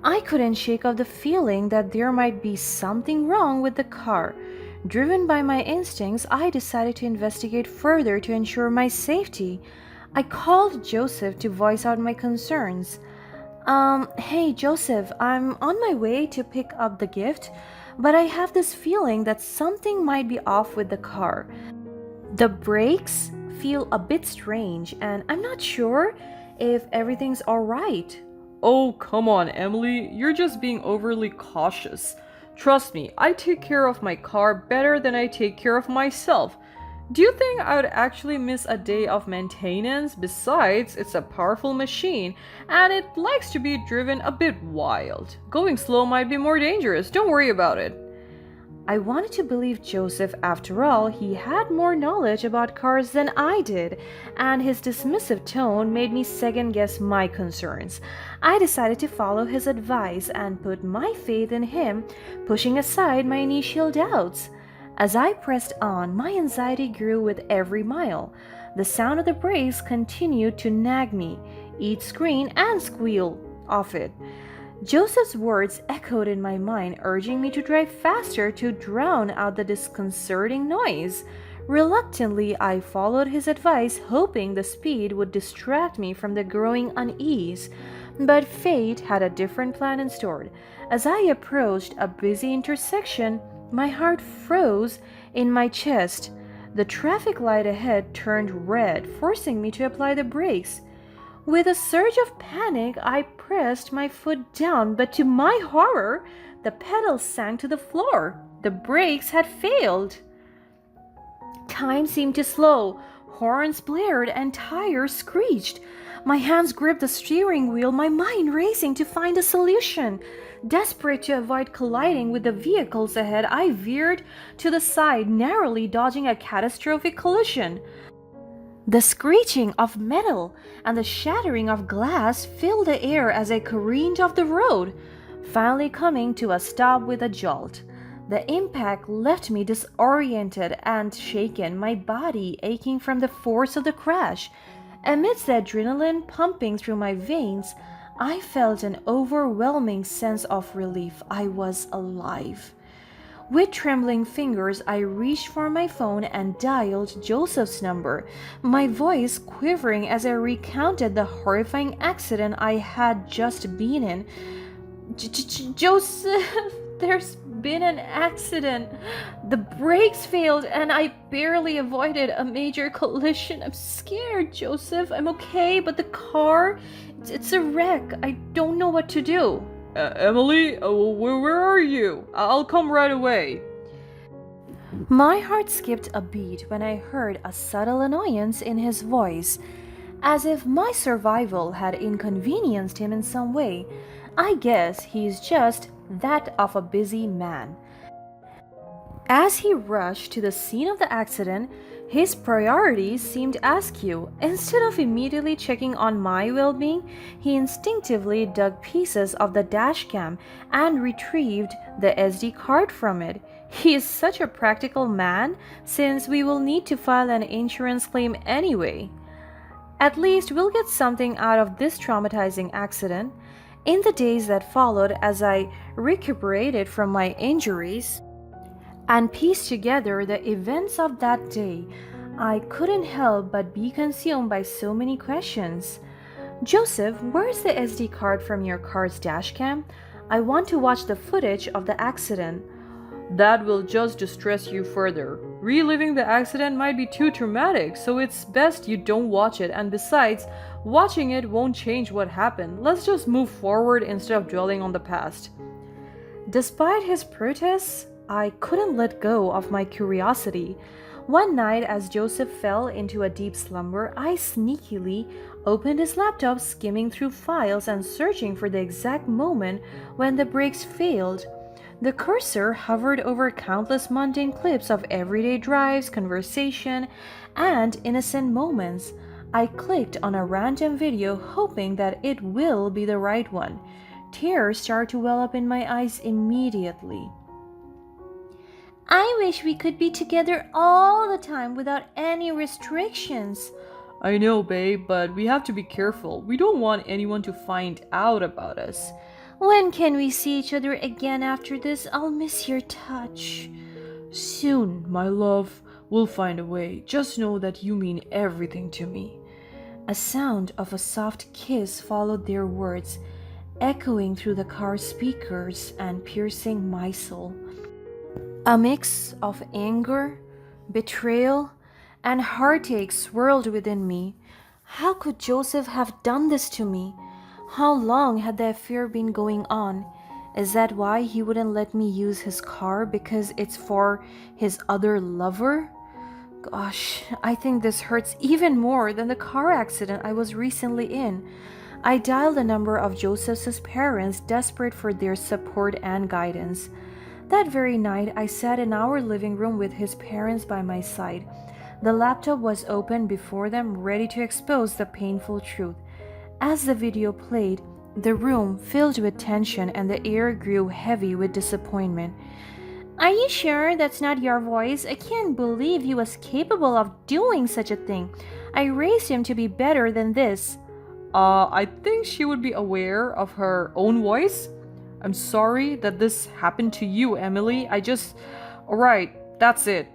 I couldn't shake off the feeling that there might be something wrong with the car. Driven by my instincts, I decided to investigate further to ensure my safety. I called Joseph to voice out my concerns. Hey Joseph, I'm on my way to pick up the gift, but I have this feeling that something might be off with the car. The brakes feel a bit strange, and I'm not sure if everything's alright. Oh, come on, Emily. You're just being overly cautious. Trust me, I take care of my car better than I take care of myself. Do you think I would actually miss a day of maintenance? Besides, it's a powerful machine and it likes to be driven a bit wild. Going slow might be more dangerous. Don't worry about it. I wanted to believe Joseph. After all, he had more knowledge about cars than I did, and his dismissive tone made me second guess my concerns. I decided to follow his advice and put my faith in him, pushing aside my initial doubts. As I pressed on, my anxiety grew with every mile. The sound of the brakes continued to nag me, each scream and squeal of it. Joseph's words echoed in my mind, urging me to drive faster to drown out the disconcerting noise. Reluctantly, I followed his advice, hoping the speed would distract me from the growing unease. But fate had a different plan in store. As I approached a busy intersection, my heart froze in my chest. The traffic light ahead turned red, forcing me to apply the brakes. With a surge of panic, I pressed my foot down, but to my horror, the pedal sank to the floor. The brakes had failed. Time seemed to slow. Horns blared and tires screeched. My hands gripped the steering wheel, my mind racing to find a solution. Desperate to avoid colliding with the vehicles ahead, I veered to the side, narrowly dodging a catastrophic collision. The screeching of metal and the shattering of glass filled the air as I careened off the road, finally coming to a stop with a jolt. The impact left me disoriented and shaken, my body aching from the force of the crash. Amidst the adrenaline pumping through my veins, I felt an overwhelming sense of relief. I was alive. With trembling fingers, I reached for my phone and dialed Joseph's number, my voice quivering as I recounted the horrifying accident I had just been in. Joseph, there's been an accident. The brakes failed and I barely avoided a major collision. I'm scared, Joseph. I'm okay, but the car, it's a wreck. I don't know what to do. Emily, where are you? I'll come right away. My heart skipped a beat when I heard a subtle annoyance in his voice, as if my survival had inconvenienced him in some way. I guess he's just that of a busy man. As he rushed to the scene of the accident, his priorities seemed askew. Instead of immediately checking on my well being, he instinctively dug pieces of the dashcam and retrieved the SD card from it. He is such a practical man since we will need to file an insurance claim anyway. At least we'll get something out of this traumatizing accident. In the days that followed, as I recuperated from my injuries and pieced together the events of that day, I couldn't help but be consumed by so many questions. Joseph, where's the SD card from your car's dashcam? I want to watch the footage of the accident. That will just distress you further. Reliving the accident might be too traumatic, so it's best you don't watch it, and besides, watching it won't change what happened. Let's just move forward instead of dwelling on the past. Despite his protests, I couldn't let go of my curiosity. One night, as Joseph fell into a deep slumber, I sneakily opened his laptop, skimming through files and searching for the exact moment when the brakes failed. The cursor hovered over countless mundane clips of everyday drives, conversation, and innocent moments. I clicked on a random video, hoping that it will be the right one. Tears started to well up in my eyes immediately. I wish we could be together all the time without any restrictions. I know, babe, but we have to be careful. We don't want anyone to find out about us. When can we see each other again after this? I'll miss your touch. Soon, my love. We'll find a way. Just know that you mean everything to me. A sound of a soft kiss followed their words, echoing through the car speakers and piercing my soul. A mix of anger, betrayal, and heartache swirled within me. How could Joseph have done this to me? How long had the affair been going on? Is that why he wouldn't let me use his car, because it's for his other lover? Gosh, I think this hurts even more than the car accident I was recently in. I dialed the number of Joseph's parents, desperate for their support and guidance. That very night, I sat in our living room with his parents by my side. The laptop was open before them, ready to expose the painful truth. As the video played, the room filled with tension and the air grew heavy with disappointment. Are you sure that's not your voice? I can't believe he was capable of doing such a thing. I raised him to be better than this. I think she would be aware of her own voice. I'm sorry that this happened to you, Emily. Alright, that's it.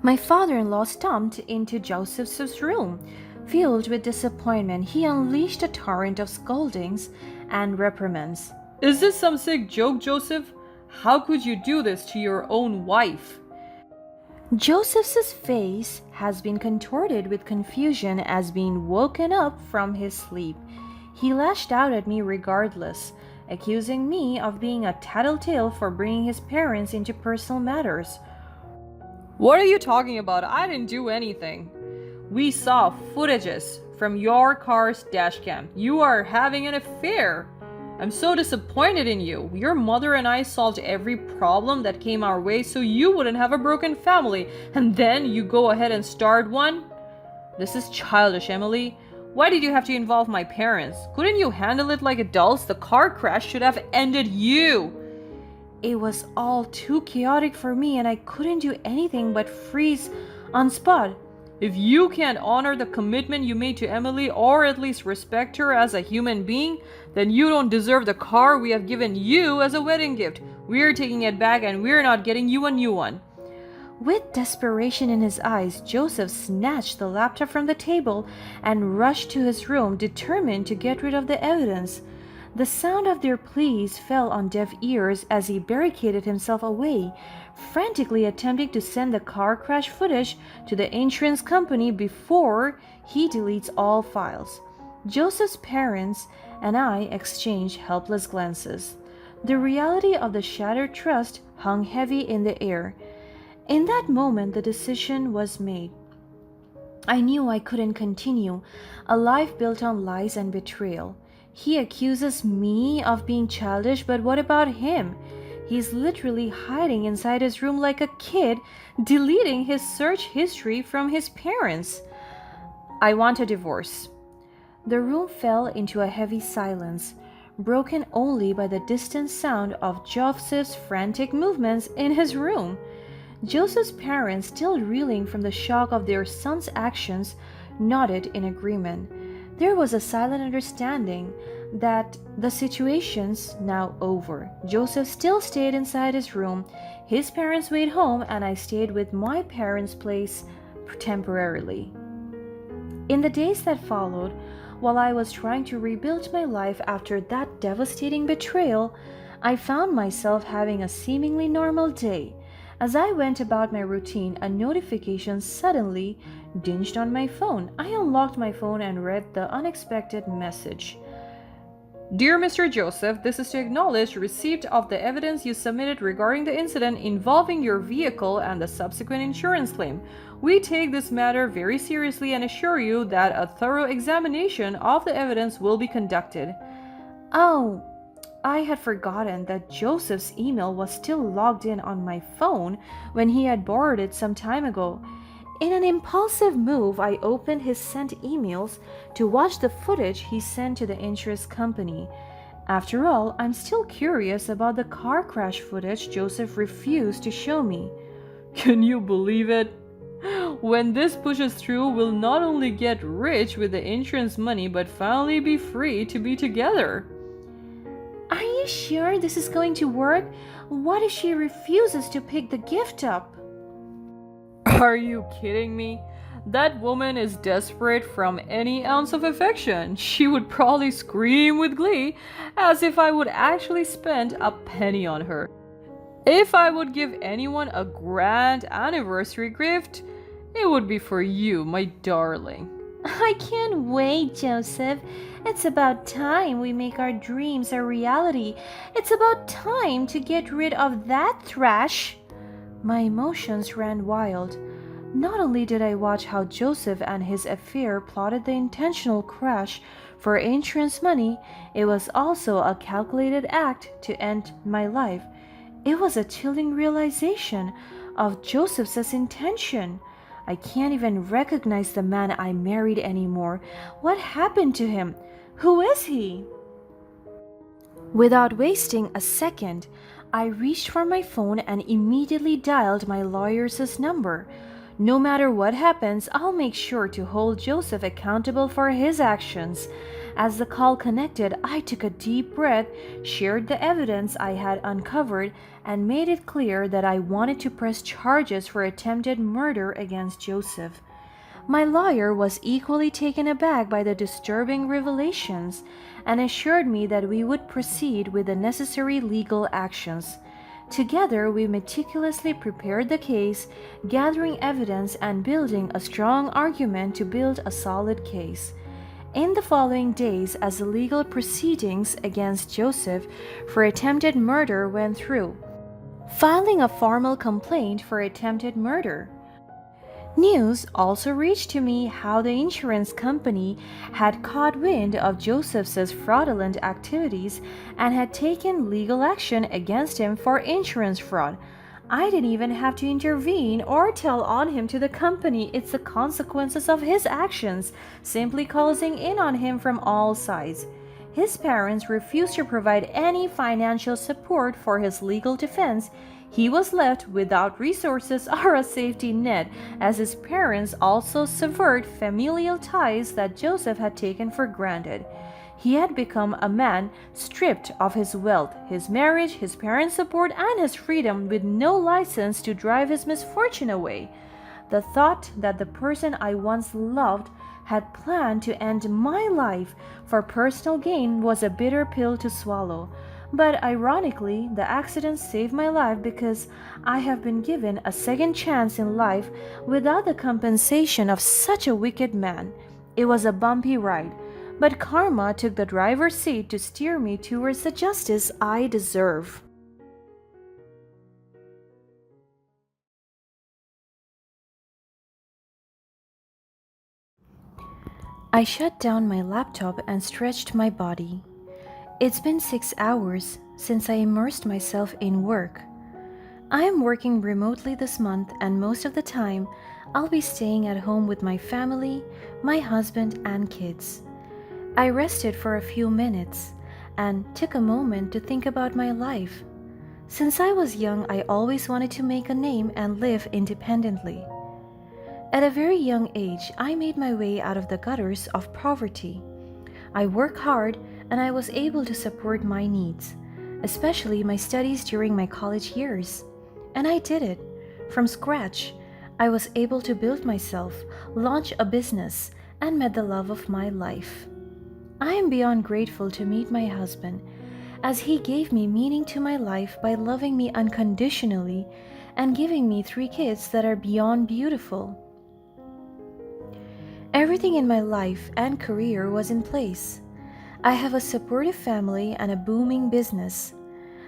My father-in-law stomped into Joseph's room. Filled with disappointment, he unleashed a torrent of scoldings and reprimands. Is this some sick joke, Joseph? How could you do this to your own wife? Joseph's face has been contorted with confusion as being woken up from his sleep. He lashed out at me regardless, accusing me of being a tattletale for bringing his parents into personal matters. What are you talking about? I didn't do anything. We saw footages from your car's dashcam. You are having an affair. I'm so disappointed in you. Your mother and I solved every problem that came our way so you wouldn't have a broken family, and then you go ahead and start one? This is childish, Emily. Why did you have to involve my parents? Couldn't you handle it like adults? The car crash should have ended you. It was all too chaotic for me and I couldn't do anything but freeze on spot. If you can't honor the commitment you made to Emily or at least respect her as a human being, then you don't deserve the car we have given you as a wedding gift. We're taking it back and we're not getting you a new one. With desperation in his eyes, Joseph snatched the laptop from the table and rushed to his room, determined to get rid of the evidence. The sound of their pleas fell on deaf ears as he barricaded himself away, frantically attempting to send the car crash footage to the insurance company before he deletes all files. Joseph's parents and I exchanged helpless glances. The reality of the shattered trust hung heavy in the air. In that moment, the decision was made. I knew I couldn't continue a life built on lies and betrayal. He accuses me of being childish, but what about him? He's literally hiding inside his room like a kid, deleting his search history from his parents. I want a divorce. The room fell into a heavy silence, broken only by the distant sound of Joseph's frantic movements in his room. Joseph's parents, still reeling from the shock of their son's actions, nodded in agreement. There was a silent understanding that the situation's now over. Joseph still stayed inside his room. His parents went home, and I stayed with my parents' place temporarily. In the days that followed, while I was trying to rebuild my life after that devastating betrayal, I found myself having a seemingly normal day. As I went about my routine, a notification suddenly dinged on my phone. I unlocked my phone and read the unexpected message. Dear Mr. Joseph, this is to acknowledge receipt of the evidence you submitted regarding the incident involving your vehicle and the subsequent insurance claim. We take this matter very seriously and assure you that a thorough examination of the evidence will be conducted. Oh, I had forgotten that Joseph's email was still logged in on my phone when he had borrowed it some time ago. In an impulsive move, I opened his sent emails to watch the footage he sent to the insurance company. After all, I'm still curious about the car crash footage Joseph refused to show me. Can you believe it? When this pushes through, we'll not only get rich with the insurance money, but finally be free to be together. Are you sure this is going to work? What if she refuses to pick the gift up? Are you kidding me? That woman is desperate from any ounce of affection. She would probably scream with glee as if I would actually spend a penny on her. If I would give anyone a grand anniversary gift, it would be for you, my darling. I can't wait, Joseph. It's about time we make our dreams a reality. It's about time to get rid of that trash. My emotions ran wild. Not only did I watch how Joseph and his affair plotted the intentional crash for insurance money, it was also a calculated act to end my life. It was a chilling realization of Joseph's intention. I can't even recognize the man I married anymore. What happened to him? Who is he? Without wasting a second, I reached for my phone and immediately dialed my lawyer's number. No matter what happens, I'll make sure to hold Joseph accountable for his actions. As the call connected, I took a deep breath, shared the evidence I had uncovered, and made it clear that I wanted to press charges for attempted murder against Joseph. My lawyer was equally taken aback by the disturbing revelations and assured me that we would proceed with the necessary legal actions. Together, we meticulously prepared the case, gathering evidence and building a strong argument to build a solid case. In the following days, as the legal proceedings against Joseph for attempted murder went through, filing a formal complaint for attempted murder. News also reached to me how the insurance company had caught wind of Joseph's fraudulent activities and had taken legal action against him for insurance fraud. I didn't even have to intervene or tell on him to the company. It's the consequences of his actions, simply closing in on him from all sides. his parents refused to provide any financial support for his legal defense, he was left without resources or a safety net, as his parents also severed familial ties that Joseph had taken for granted. He had become a man stripped of his wealth, his marriage, his parents' support, and his freedom, with no license to drive his misfortune away. The thought that the person I once loved had planned to end my life for personal gain was a bitter pill to swallow. But ironically, the accident saved my life because I have been given a second chance in life without the compensation of such a wicked man. It was a bumpy ride, but karma took the driver's seat to steer me towards the justice I deserve. I shut down my laptop and stretched my body. It's been 6 hours since I immersed myself in work. I am working remotely this month, and most of the time, I'll be staying at home with my family, my husband, and kids. I rested for a few minutes and took a moment to think about my life. Since I was young, I always wanted to make a name and live independently. At a very young age, I made my way out of the gutters of poverty. I worked hard and I was able to support my needs, especially my studies during my college years. And I did it. From scratch, I was able to build myself, launch a business, and met the love of my life. I am beyond grateful to meet my husband, as he gave me meaning to my life by loving me unconditionally and giving me 3 kids that are beyond beautiful. Everything in my life and career was in place. I have a supportive family and a booming business.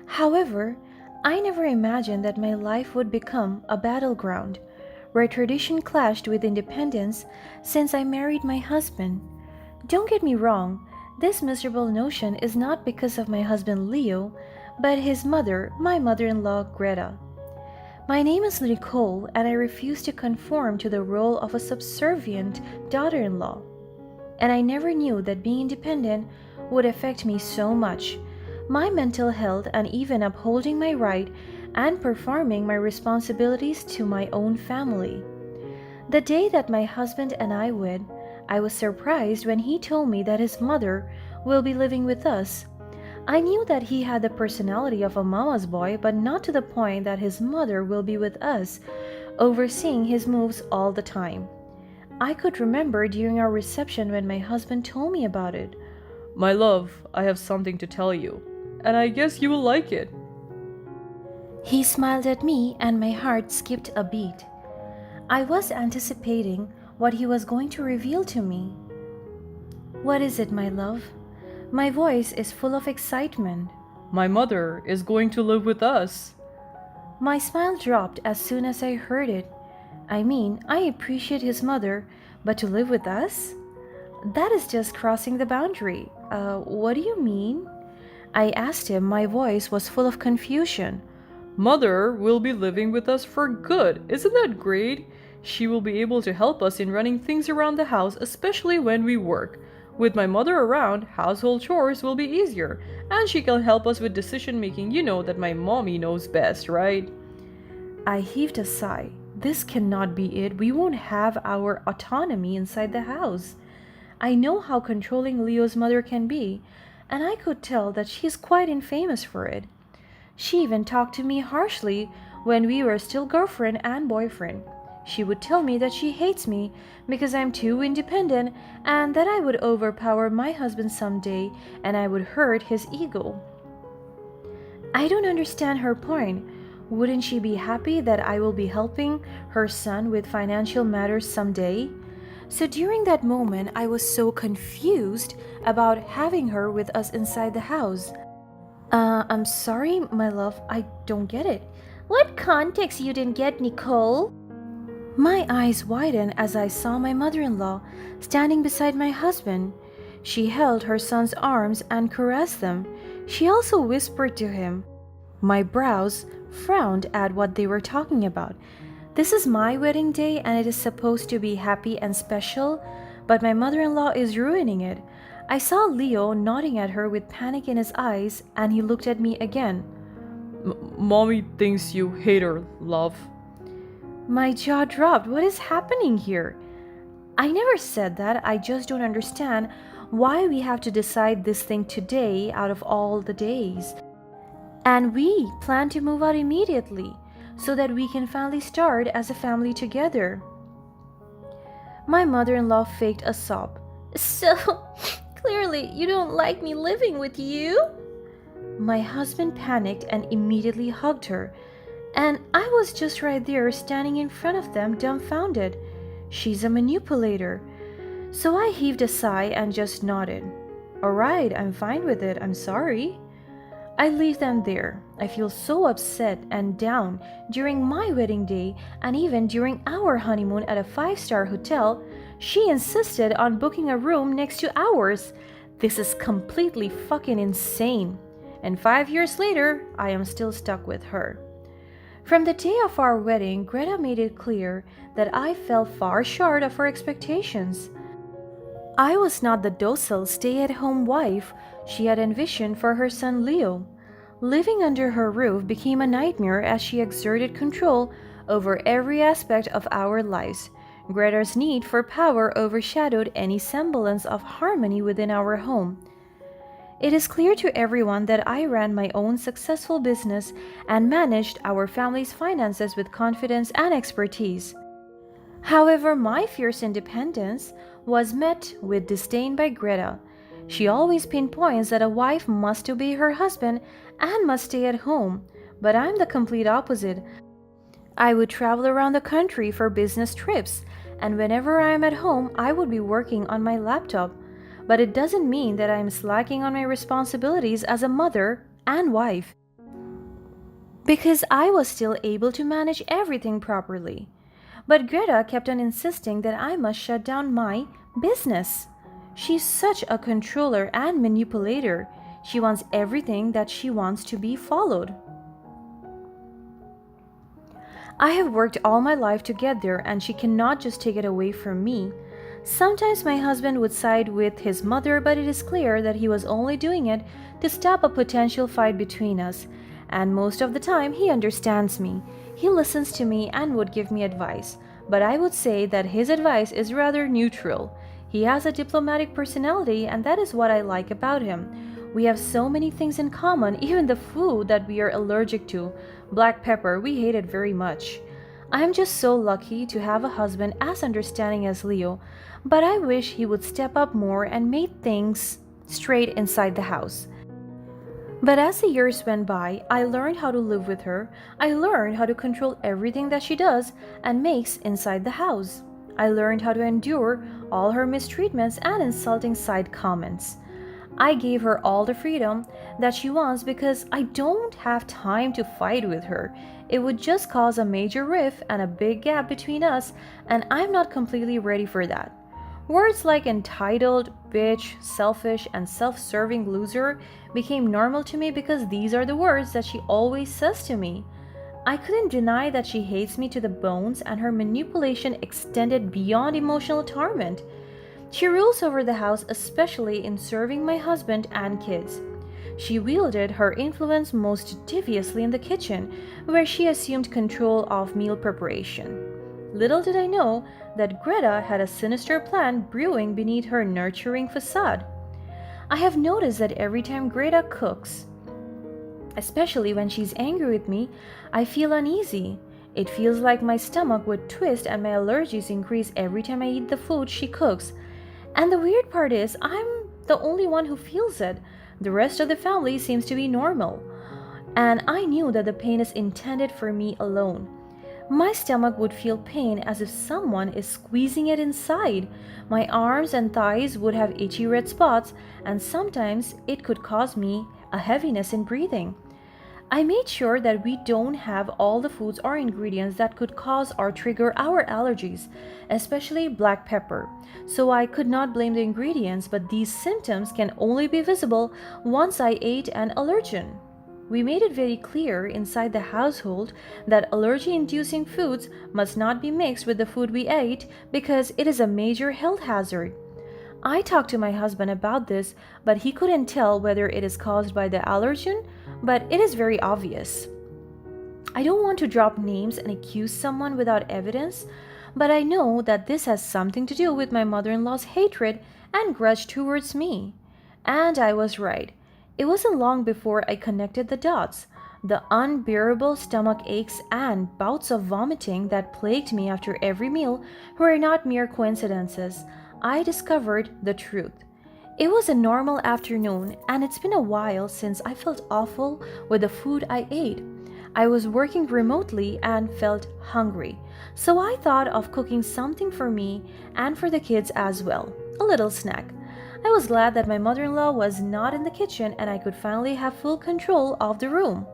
However, I never imagined that my life would become a battleground where tradition clashed with independence since I married my husband. Don't get me wrong, this miserable notion is not because of my husband Leo, but his mother, my mother-in-law Greta. My name is Nicole, and I refuse to conform to the role of a subservient daughter-in-law. And I never knew that being independent would affect me so much. My mental health, and even upholding my right and performing my responsibilities to my own family. The day that my husband and I wed, I was surprised when he told me that his mother will be living with us. I knew that he had the personality of a mama's boy, but not to the point that his mother will be with us, overseeing his moves all the time. I could remember during our reception when my husband told me about it. My love, I have something to tell you, and I guess you will like it. He smiled at me and my heart skipped a beat. I was anticipating what he was going to reveal to me. What is it, my love? My voice is full of excitement. My mother is going to live with us. My smile dropped as soon as I heard it. I mean, I appreciate his mother, but to live with us? That is just crossing the boundary. What do you mean? I asked him. My voice was full of confusion. Mother will be living with us for good. Isn't that great? She will be able to help us in running things around the house, especially when we work. With my mother around, household chores will be easier, and she can help us with decision making. You know that my mommy knows best, right? I heaved a sigh. This cannot be it. We won't have our autonomy inside the house. I know how controlling Leo's mother can be, and I could tell that she is quite infamous for it. She even talked to me harshly when we were still girlfriend and boyfriend. She would tell me that she hates me because I'm too independent and that I would overpower my husband someday and I would hurt his ego. I don't understand her point. Wouldn't she be happy that I will be helping her son with financial matters someday? So during that moment, I was so confused about having her with us inside the house. I'm sorry, my love, I don't get it. What context you didn't get, Nicole? My eyes widened as I saw my mother-in-law standing beside my husband. She held her son's arms and caressed them. She also whispered to him. My brows frowned at what they were talking about. This is my wedding day and it is supposed to be happy and special, but my mother-in-law is ruining it. I saw Leo nodding at her with panic in his eyes, and he looked at me again. Mommy thinks you hate her, love. My jaw dropped. What is happening here? I never said that. I just don't understand why we have to decide this thing today out of all the days. And we plan to move out immediately so that we can finally start as a family together. My mother-in-law faked a sob. So, clearly, you don't like me living with you? My husband panicked and immediately hugged her. And I was just right there standing in front of them, dumbfounded. She's a manipulator. So I heaved a sigh and just nodded. Alright, I'm fine with it, I'm sorry. I leave them there. I feel so upset and down during my wedding day and even during our honeymoon at a 5-star hotel. She insisted on booking a room next to ours. This is completely fucking insane. And 5 years later, I am still stuck with her. From the day of our wedding, Greta made it clear that I fell far short of her expectations. I was not the docile, stay-at-home wife she had envisioned for her son Leo. Living under her roof became a nightmare as she exerted control over every aspect of our lives. Greta's need for power overshadowed any semblance of harmony within our home. It is clear to everyone that I ran my own successful business and managed our family's finances with confidence and expertise. However, my fierce independence was met with disdain by Greta. She always pinpoints that a wife must obey her husband and must stay at home, but I'm the complete opposite. I would travel around the country for business trips, and whenever I am at home, I would be working on my laptop. But it doesn't mean that I am slacking on my responsibilities as a mother and wife, because I was still able to manage everything properly. But Greta kept on insisting that I must shut down my business. She's such a controller and manipulator. She wants everything that she wants to be followed. I have worked all my life to get there, and she cannot just take it away from me. Sometimes my husband would side with his mother, but it is clear that he was only doing it to stop a potential fight between us. And most of the time, he understands me. He listens to me and would give me advice. But I would say that his advice is rather neutral. He has a diplomatic personality, and that is what I like about him. We have so many things in common, even the food that we are allergic to. Black pepper, we hate it very much. I am just so lucky to have a husband as understanding as Leo, but I wish he would step up more and make things straight inside the house. But as the years went by, I learned how to live with her. I learned how to control everything that she does and makes inside the house. I learned how to endure all her mistreatments and insulting side comments. I gave her all the freedom that she wants because I don't have time to fight with her. It would just cause a major rift and a big gap between us, and I'm not completely ready for that. Words like entitled, bitch, selfish, and self-serving loser became normal to me because these are the words that she always says to me. I couldn't deny that she hates me to the bones, and her manipulation extended beyond emotional torment. She rules over the house, especially in serving my husband and kids. She wielded her influence most deviously in the kitchen, where she assumed control of meal preparation. Little did I know that Greta had a sinister plan brewing beneath her nurturing facade. I have noticed that every time Greta cooks, especially when she's angry with me, I feel uneasy. It feels like my stomach would twist and my allergies increase every time I eat the food she cooks. And the weird part is, I'm the only one who feels it. The rest of the family seems to be normal. And I knew that the pain is intended for me alone. My stomach would feel pain as if someone is squeezing it inside. My arms and thighs would have itchy red spots, and sometimes it could cause me a heaviness in breathing. I made sure that we don't have all the foods or ingredients that could cause or trigger our allergies, especially black pepper. So I could not blame the ingredients, but these symptoms can only be visible once I ate an allergen. We made it very clear inside the household that allergy-inducing foods must not be mixed with the food we ate because it is a major health hazard. I talked to my husband about this, but he couldn't tell whether it is caused by the allergen, but it is very obvious. I don't want to drop names and accuse someone without evidence, but I know that this has something to do with my mother in law's hatred and grudge towards me. And I was right. It wasn't long before I connected the dots. The unbearable stomach aches and bouts of vomiting that plagued me after every meal were not mere coincidences. I discovered the truth. It was a normal afternoon, and it's been a while since I felt awful with the food I ate. I was working remotely and felt hungry, so I thought of cooking something for me and for the kids as well, a little snack. I was glad that my mother in law was not in the kitchen and I could finally have full control of the room.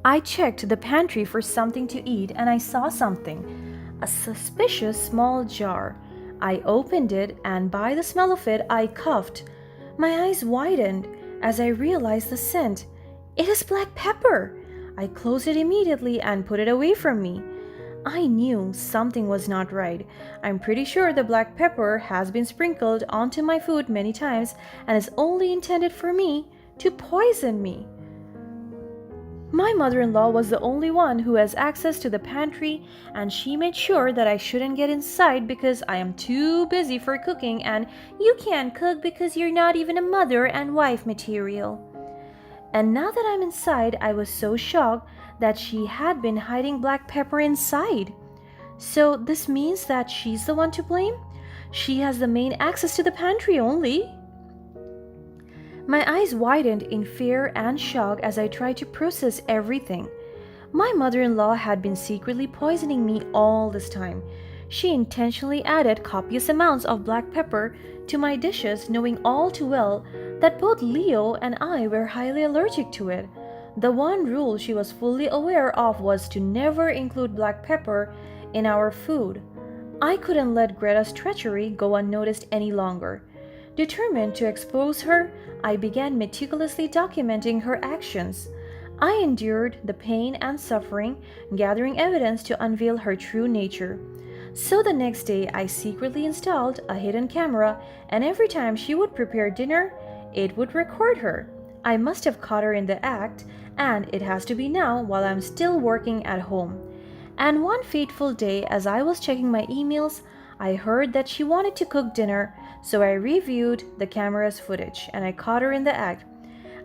I checked the pantry for something to eat and I saw something, a suspicious small jar. I opened it and by the smell of it, I coughed. My eyes widened as I realized the scent. It is black pepper! I closed it immediately and put it away from me. I knew something was not right. I'm pretty sure the black pepper has been sprinkled onto my food many times and is only intended for me to poison me. My mother-in-law was the only one who has access to the pantry, and she made sure that I shouldn't get inside because I am too busy for cooking and you can't cook because you're not even a mother and wife material. And now that I'm inside, I was so shocked that she had been hiding black pepper inside. So this means that she's the one to blame? She has the main access to the pantry only. My eyes widened in fear and shock as I tried to process everything. My mother-in-law had been secretly poisoning me all this time. She intentionally added copious amounts of black pepper to my dishes, knowing all too well that both Leo and I were highly allergic to it. The one rule she was fully aware of was to never include black pepper in our food. I couldn't let Greta's treachery go unnoticed any longer. Determined to expose her, I began meticulously documenting her actions. I endured the pain and suffering, gathering evidence to unveil her true nature. So the next day, I secretly installed a hidden camera, and every time she would prepare dinner, it would record her. I must have caught her in the act, and it has to be now while I'm still working at home. And one fateful day, as I was checking my emails, I heard that she wanted to cook dinner, so I reviewed the camera's footage, and I caught her in the act.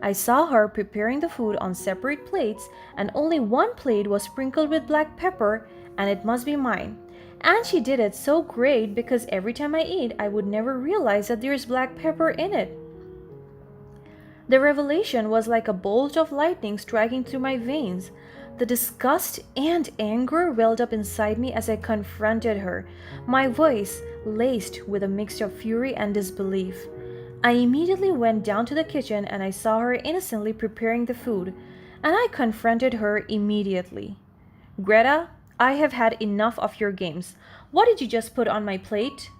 I saw her preparing the food on separate plates, and only one plate was sprinkled with black pepper, and it must be mine. And she did it so great because every time I eat, I would never realize that there is black pepper in it. The revelation was like a bolt of lightning striking through my veins. The disgust and anger welled up inside me as I confronted her, my voice laced with a mixture of fury and disbelief. I immediately went down to the kitchen and I saw her innocently preparing the food, and I confronted her immediately. "Greta, I have had enough of your games. What did you just put on my plate?"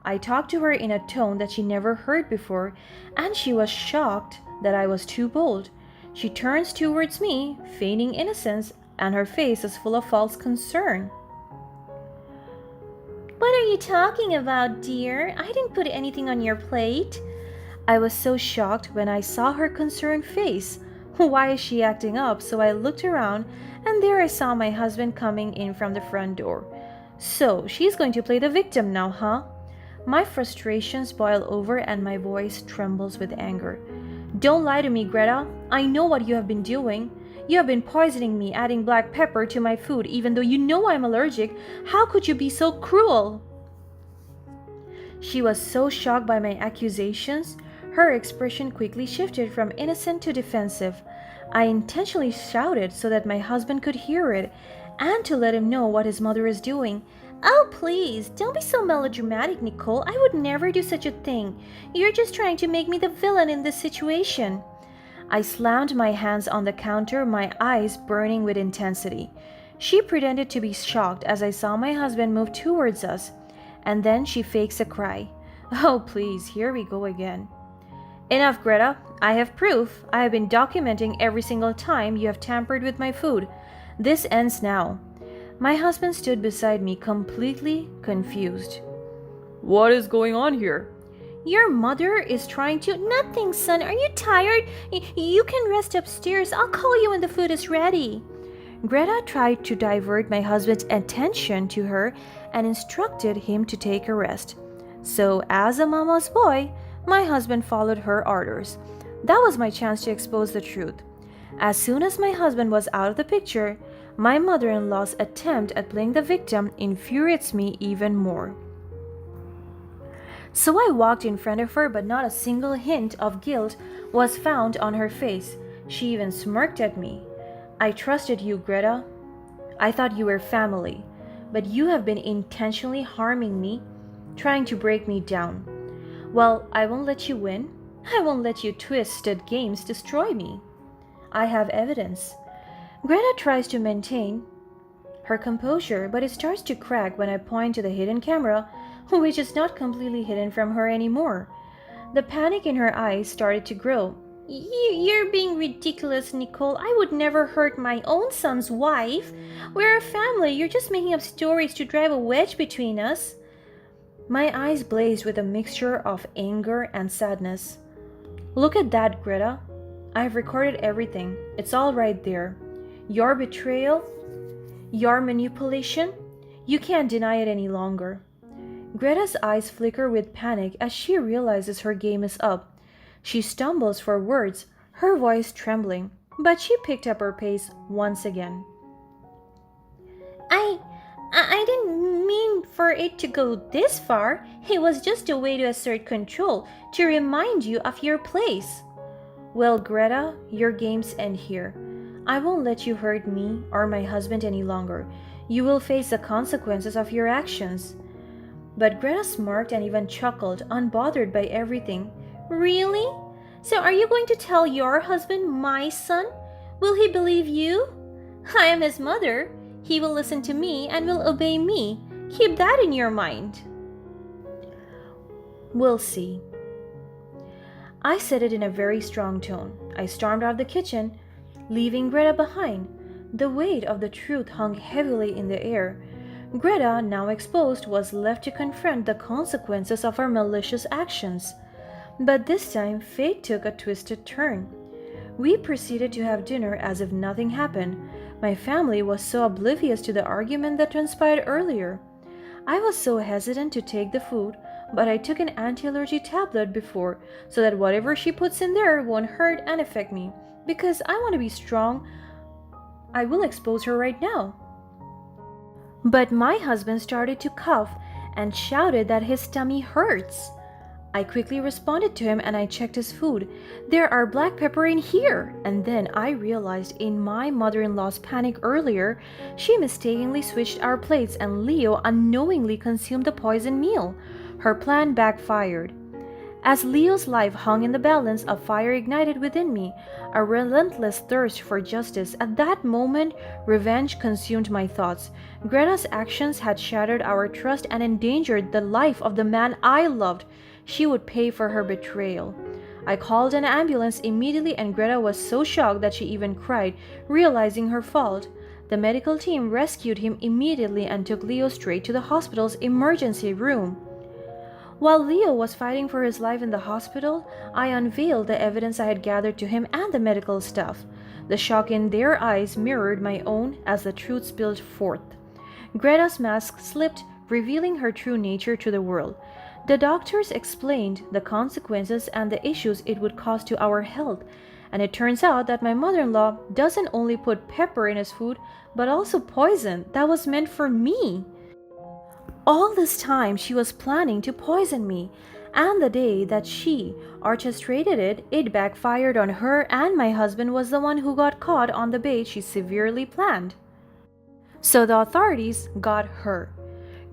I talked to her in a tone that she never heard before, and she was shocked that I was too bold. She turns towards me, feigning innocence, and her face is full of false concern. "What are you talking about, dear? I didn't put anything on your plate." I was so shocked when I saw her concerned face. Why is she acting up? So I looked around, and there I saw my husband coming in from the front door. So she's going to play the victim now, huh? My frustrations boil over and my voice trembles with anger. "Don't lie to me, Greta. I know what you have been doing. You have been poisoning me, adding black pepper to my food, even though you know I'm allergic. How could you be so cruel?" She was so shocked by my accusations, her expression quickly shifted from innocent to defensive. I intentionally shouted so that my husband could hear it, and to let him know what his mother is doing. "Oh, please, don't be so melodramatic, Nicole. I would never do such a thing. You're just trying to make me the villain in this situation." I slammed my hands on the counter, my eyes burning with intensity. She pretended to be shocked as I saw my husband move towards us, and then she fakes a cry. "Oh, please, here we go again." "Enough, Greta. I have proof. I have been documenting every single time you have tampered with my food. This ends now." My husband stood beside me, completely confused. "What is going on here?" Your mother is trying to. Nothing, son. Are you tired? You can rest upstairs. I'll call you when the food is ready. Greta tried to divert my husband's attention to her and instructed him to take a rest. So, as a mama's boy, my husband followed her orders. That was my chance to expose the truth. As soon as my husband was out of the picture, my mother in law's attempt at playing the victim infuriates me even more. So I walked in front of her, but not a single hint of guilt was found on her face. She even smirked at me. I trusted you, Greta. I thought you were family, but you have been intentionally harming me, trying to break me down. Well, I won't let you win. I won't let your twisted games destroy me. I have evidence. Greta tries to maintain her composure, but it starts to crack when I point to the hidden camera, which is not completely hidden from her anymore. The panic in her eyes started to grow. You're being ridiculous, Nicole. I would never hurt my own son's wife. We're a family. You're just making up stories to drive a wedge between us. My eyes blazed with a mixture of anger and sadness. Look at that, Greta. I've recorded everything. It's all right there. Your betrayal, your manipulation, you can't deny it any longer. Greta's eyes flicker with panic as she realizes her game is up. She stumbles for words, her voice trembling, but she picked up her pace once again. I didn't mean for it to go this far. It was just a way to assert control, to remind you of your place. Well, Greta, your games end here. I won't let you hurt me or my husband any longer. You will face the consequences of your actions. But Greta smirked and even chuckled, unbothered by everything. Really? So are you going to tell your husband my son? Will he believe you? I am his mother. He will listen to me and will obey me. Keep that in your mind. We'll see. I said it in a very strong tone. I stormed out of the kitchen, leaving Greta behind. The weight of the truth hung heavily in the air. Greta, now exposed, was left to confront the consequences of her malicious actions. But this time, fate took a twisted turn. We proceeded to have dinner as if nothing happened. My family was so oblivious to the argument that transpired earlier. I was so hesitant to take the food, but I took an anti-allergy tablet before so that whatever she puts in there won't hurt and affect me. Because I want to be strong, I will expose her right now. But my husband started to cough and shouted that his tummy hurts. I quickly responded to him and I checked his food. There are black pepper in here. And then I realized in my mother-in-law's panic earlier, she mistakenly switched our plates and Leo unknowingly consumed the poisoned meal. Her plan backfired. As Leo's life hung in the balance, a fire ignited within me, a relentless thirst for justice. At that moment, revenge consumed my thoughts. Greta's actions had shattered our trust and endangered the life of the man I loved. She would pay for her betrayal. I called an ambulance immediately and Greta was so shocked that she even cried, realizing her fault. The medical team rescued him immediately and took Leo straight to the hospital's emergency room. While Leo was fighting for his life in the hospital, I unveiled the evidence I had gathered to him and the medical staff. The shock in their eyes mirrored my own as the truth spilled forth. Greta's mask slipped, revealing her true nature to the world. The doctors explained the consequences and the issues it would cause to our health, and it turns out that my mother-in-law doesn't only put pepper in his food, but also poison that was meant for me. All this time she was planning to poison me, and the day that she orchestrated it, it backfired on her and my husband was the one who got caught on the bait she severely planned. So the authorities got her.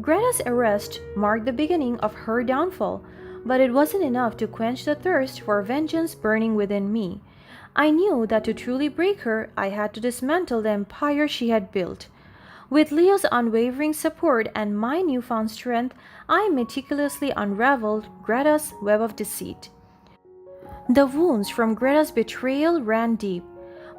Greta's arrest marked the beginning of her downfall, but it wasn't enough to quench the thirst for vengeance burning within me. I knew that to truly break her, I had to dismantle the empire she had built. With Leo's unwavering support and my newfound strength, I meticulously unraveled Greta's web of deceit. The wounds from Greta's betrayal ran deep,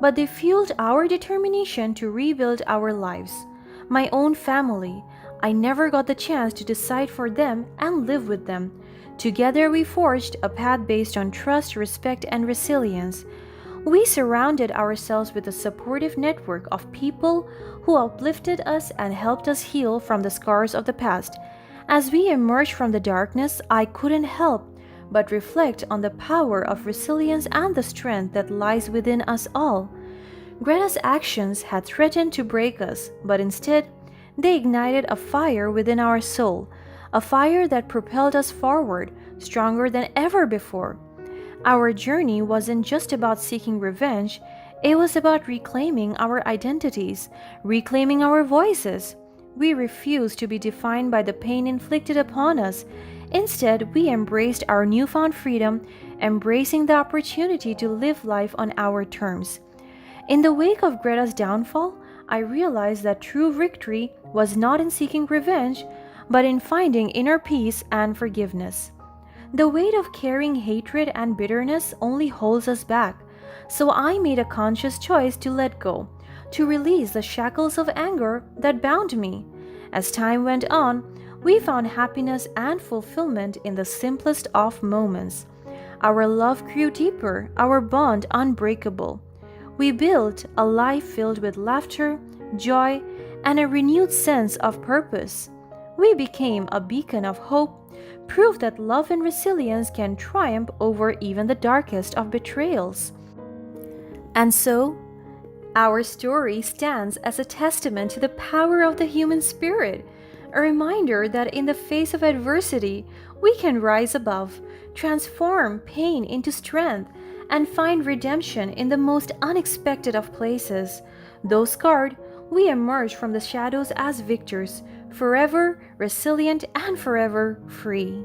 but they fueled our determination to rebuild our lives. My own family, I never got the chance to decide for them and live with them. Together, we forged a path based on trust, respect, and resilience. We surrounded ourselves with a supportive network of people who uplifted us and helped us heal from the scars of the past. As we emerged from the darkness, I couldn't help but reflect on the power of resilience and the strength that lies within us all. Greta's actions had threatened to break us, but instead, they ignited a fire within our soul, a fire that propelled us forward, stronger than ever before. Our journey wasn't just about seeking revenge, it was about reclaiming our identities, reclaiming our voices. We refused to be defined by the pain inflicted upon us. Instead, we embraced our newfound freedom, embracing the opportunity to live life on our terms. In the wake of Greta's downfall, I realized that true victory was not in seeking revenge, but in finding inner peace and forgiveness. The weight of carrying hatred and bitterness only holds us back, so I made a conscious choice to let go, to release the shackles of anger that bound me. As time went on, we found happiness and fulfillment in the simplest of moments. Our love grew deeper, our bond unbreakable. We built a life filled with laughter, joy, and a renewed sense of purpose. We became a beacon of hope, proof that love and resilience can triumph over even the darkest of betrayals. And so, our story stands as a testament to the power of the human spirit, a reminder that in the face of adversity, we can rise above, transform pain into strength, and find redemption in the most unexpected of places. Though scarred, we emerge from the shadows as victors, forever resilient and forever free.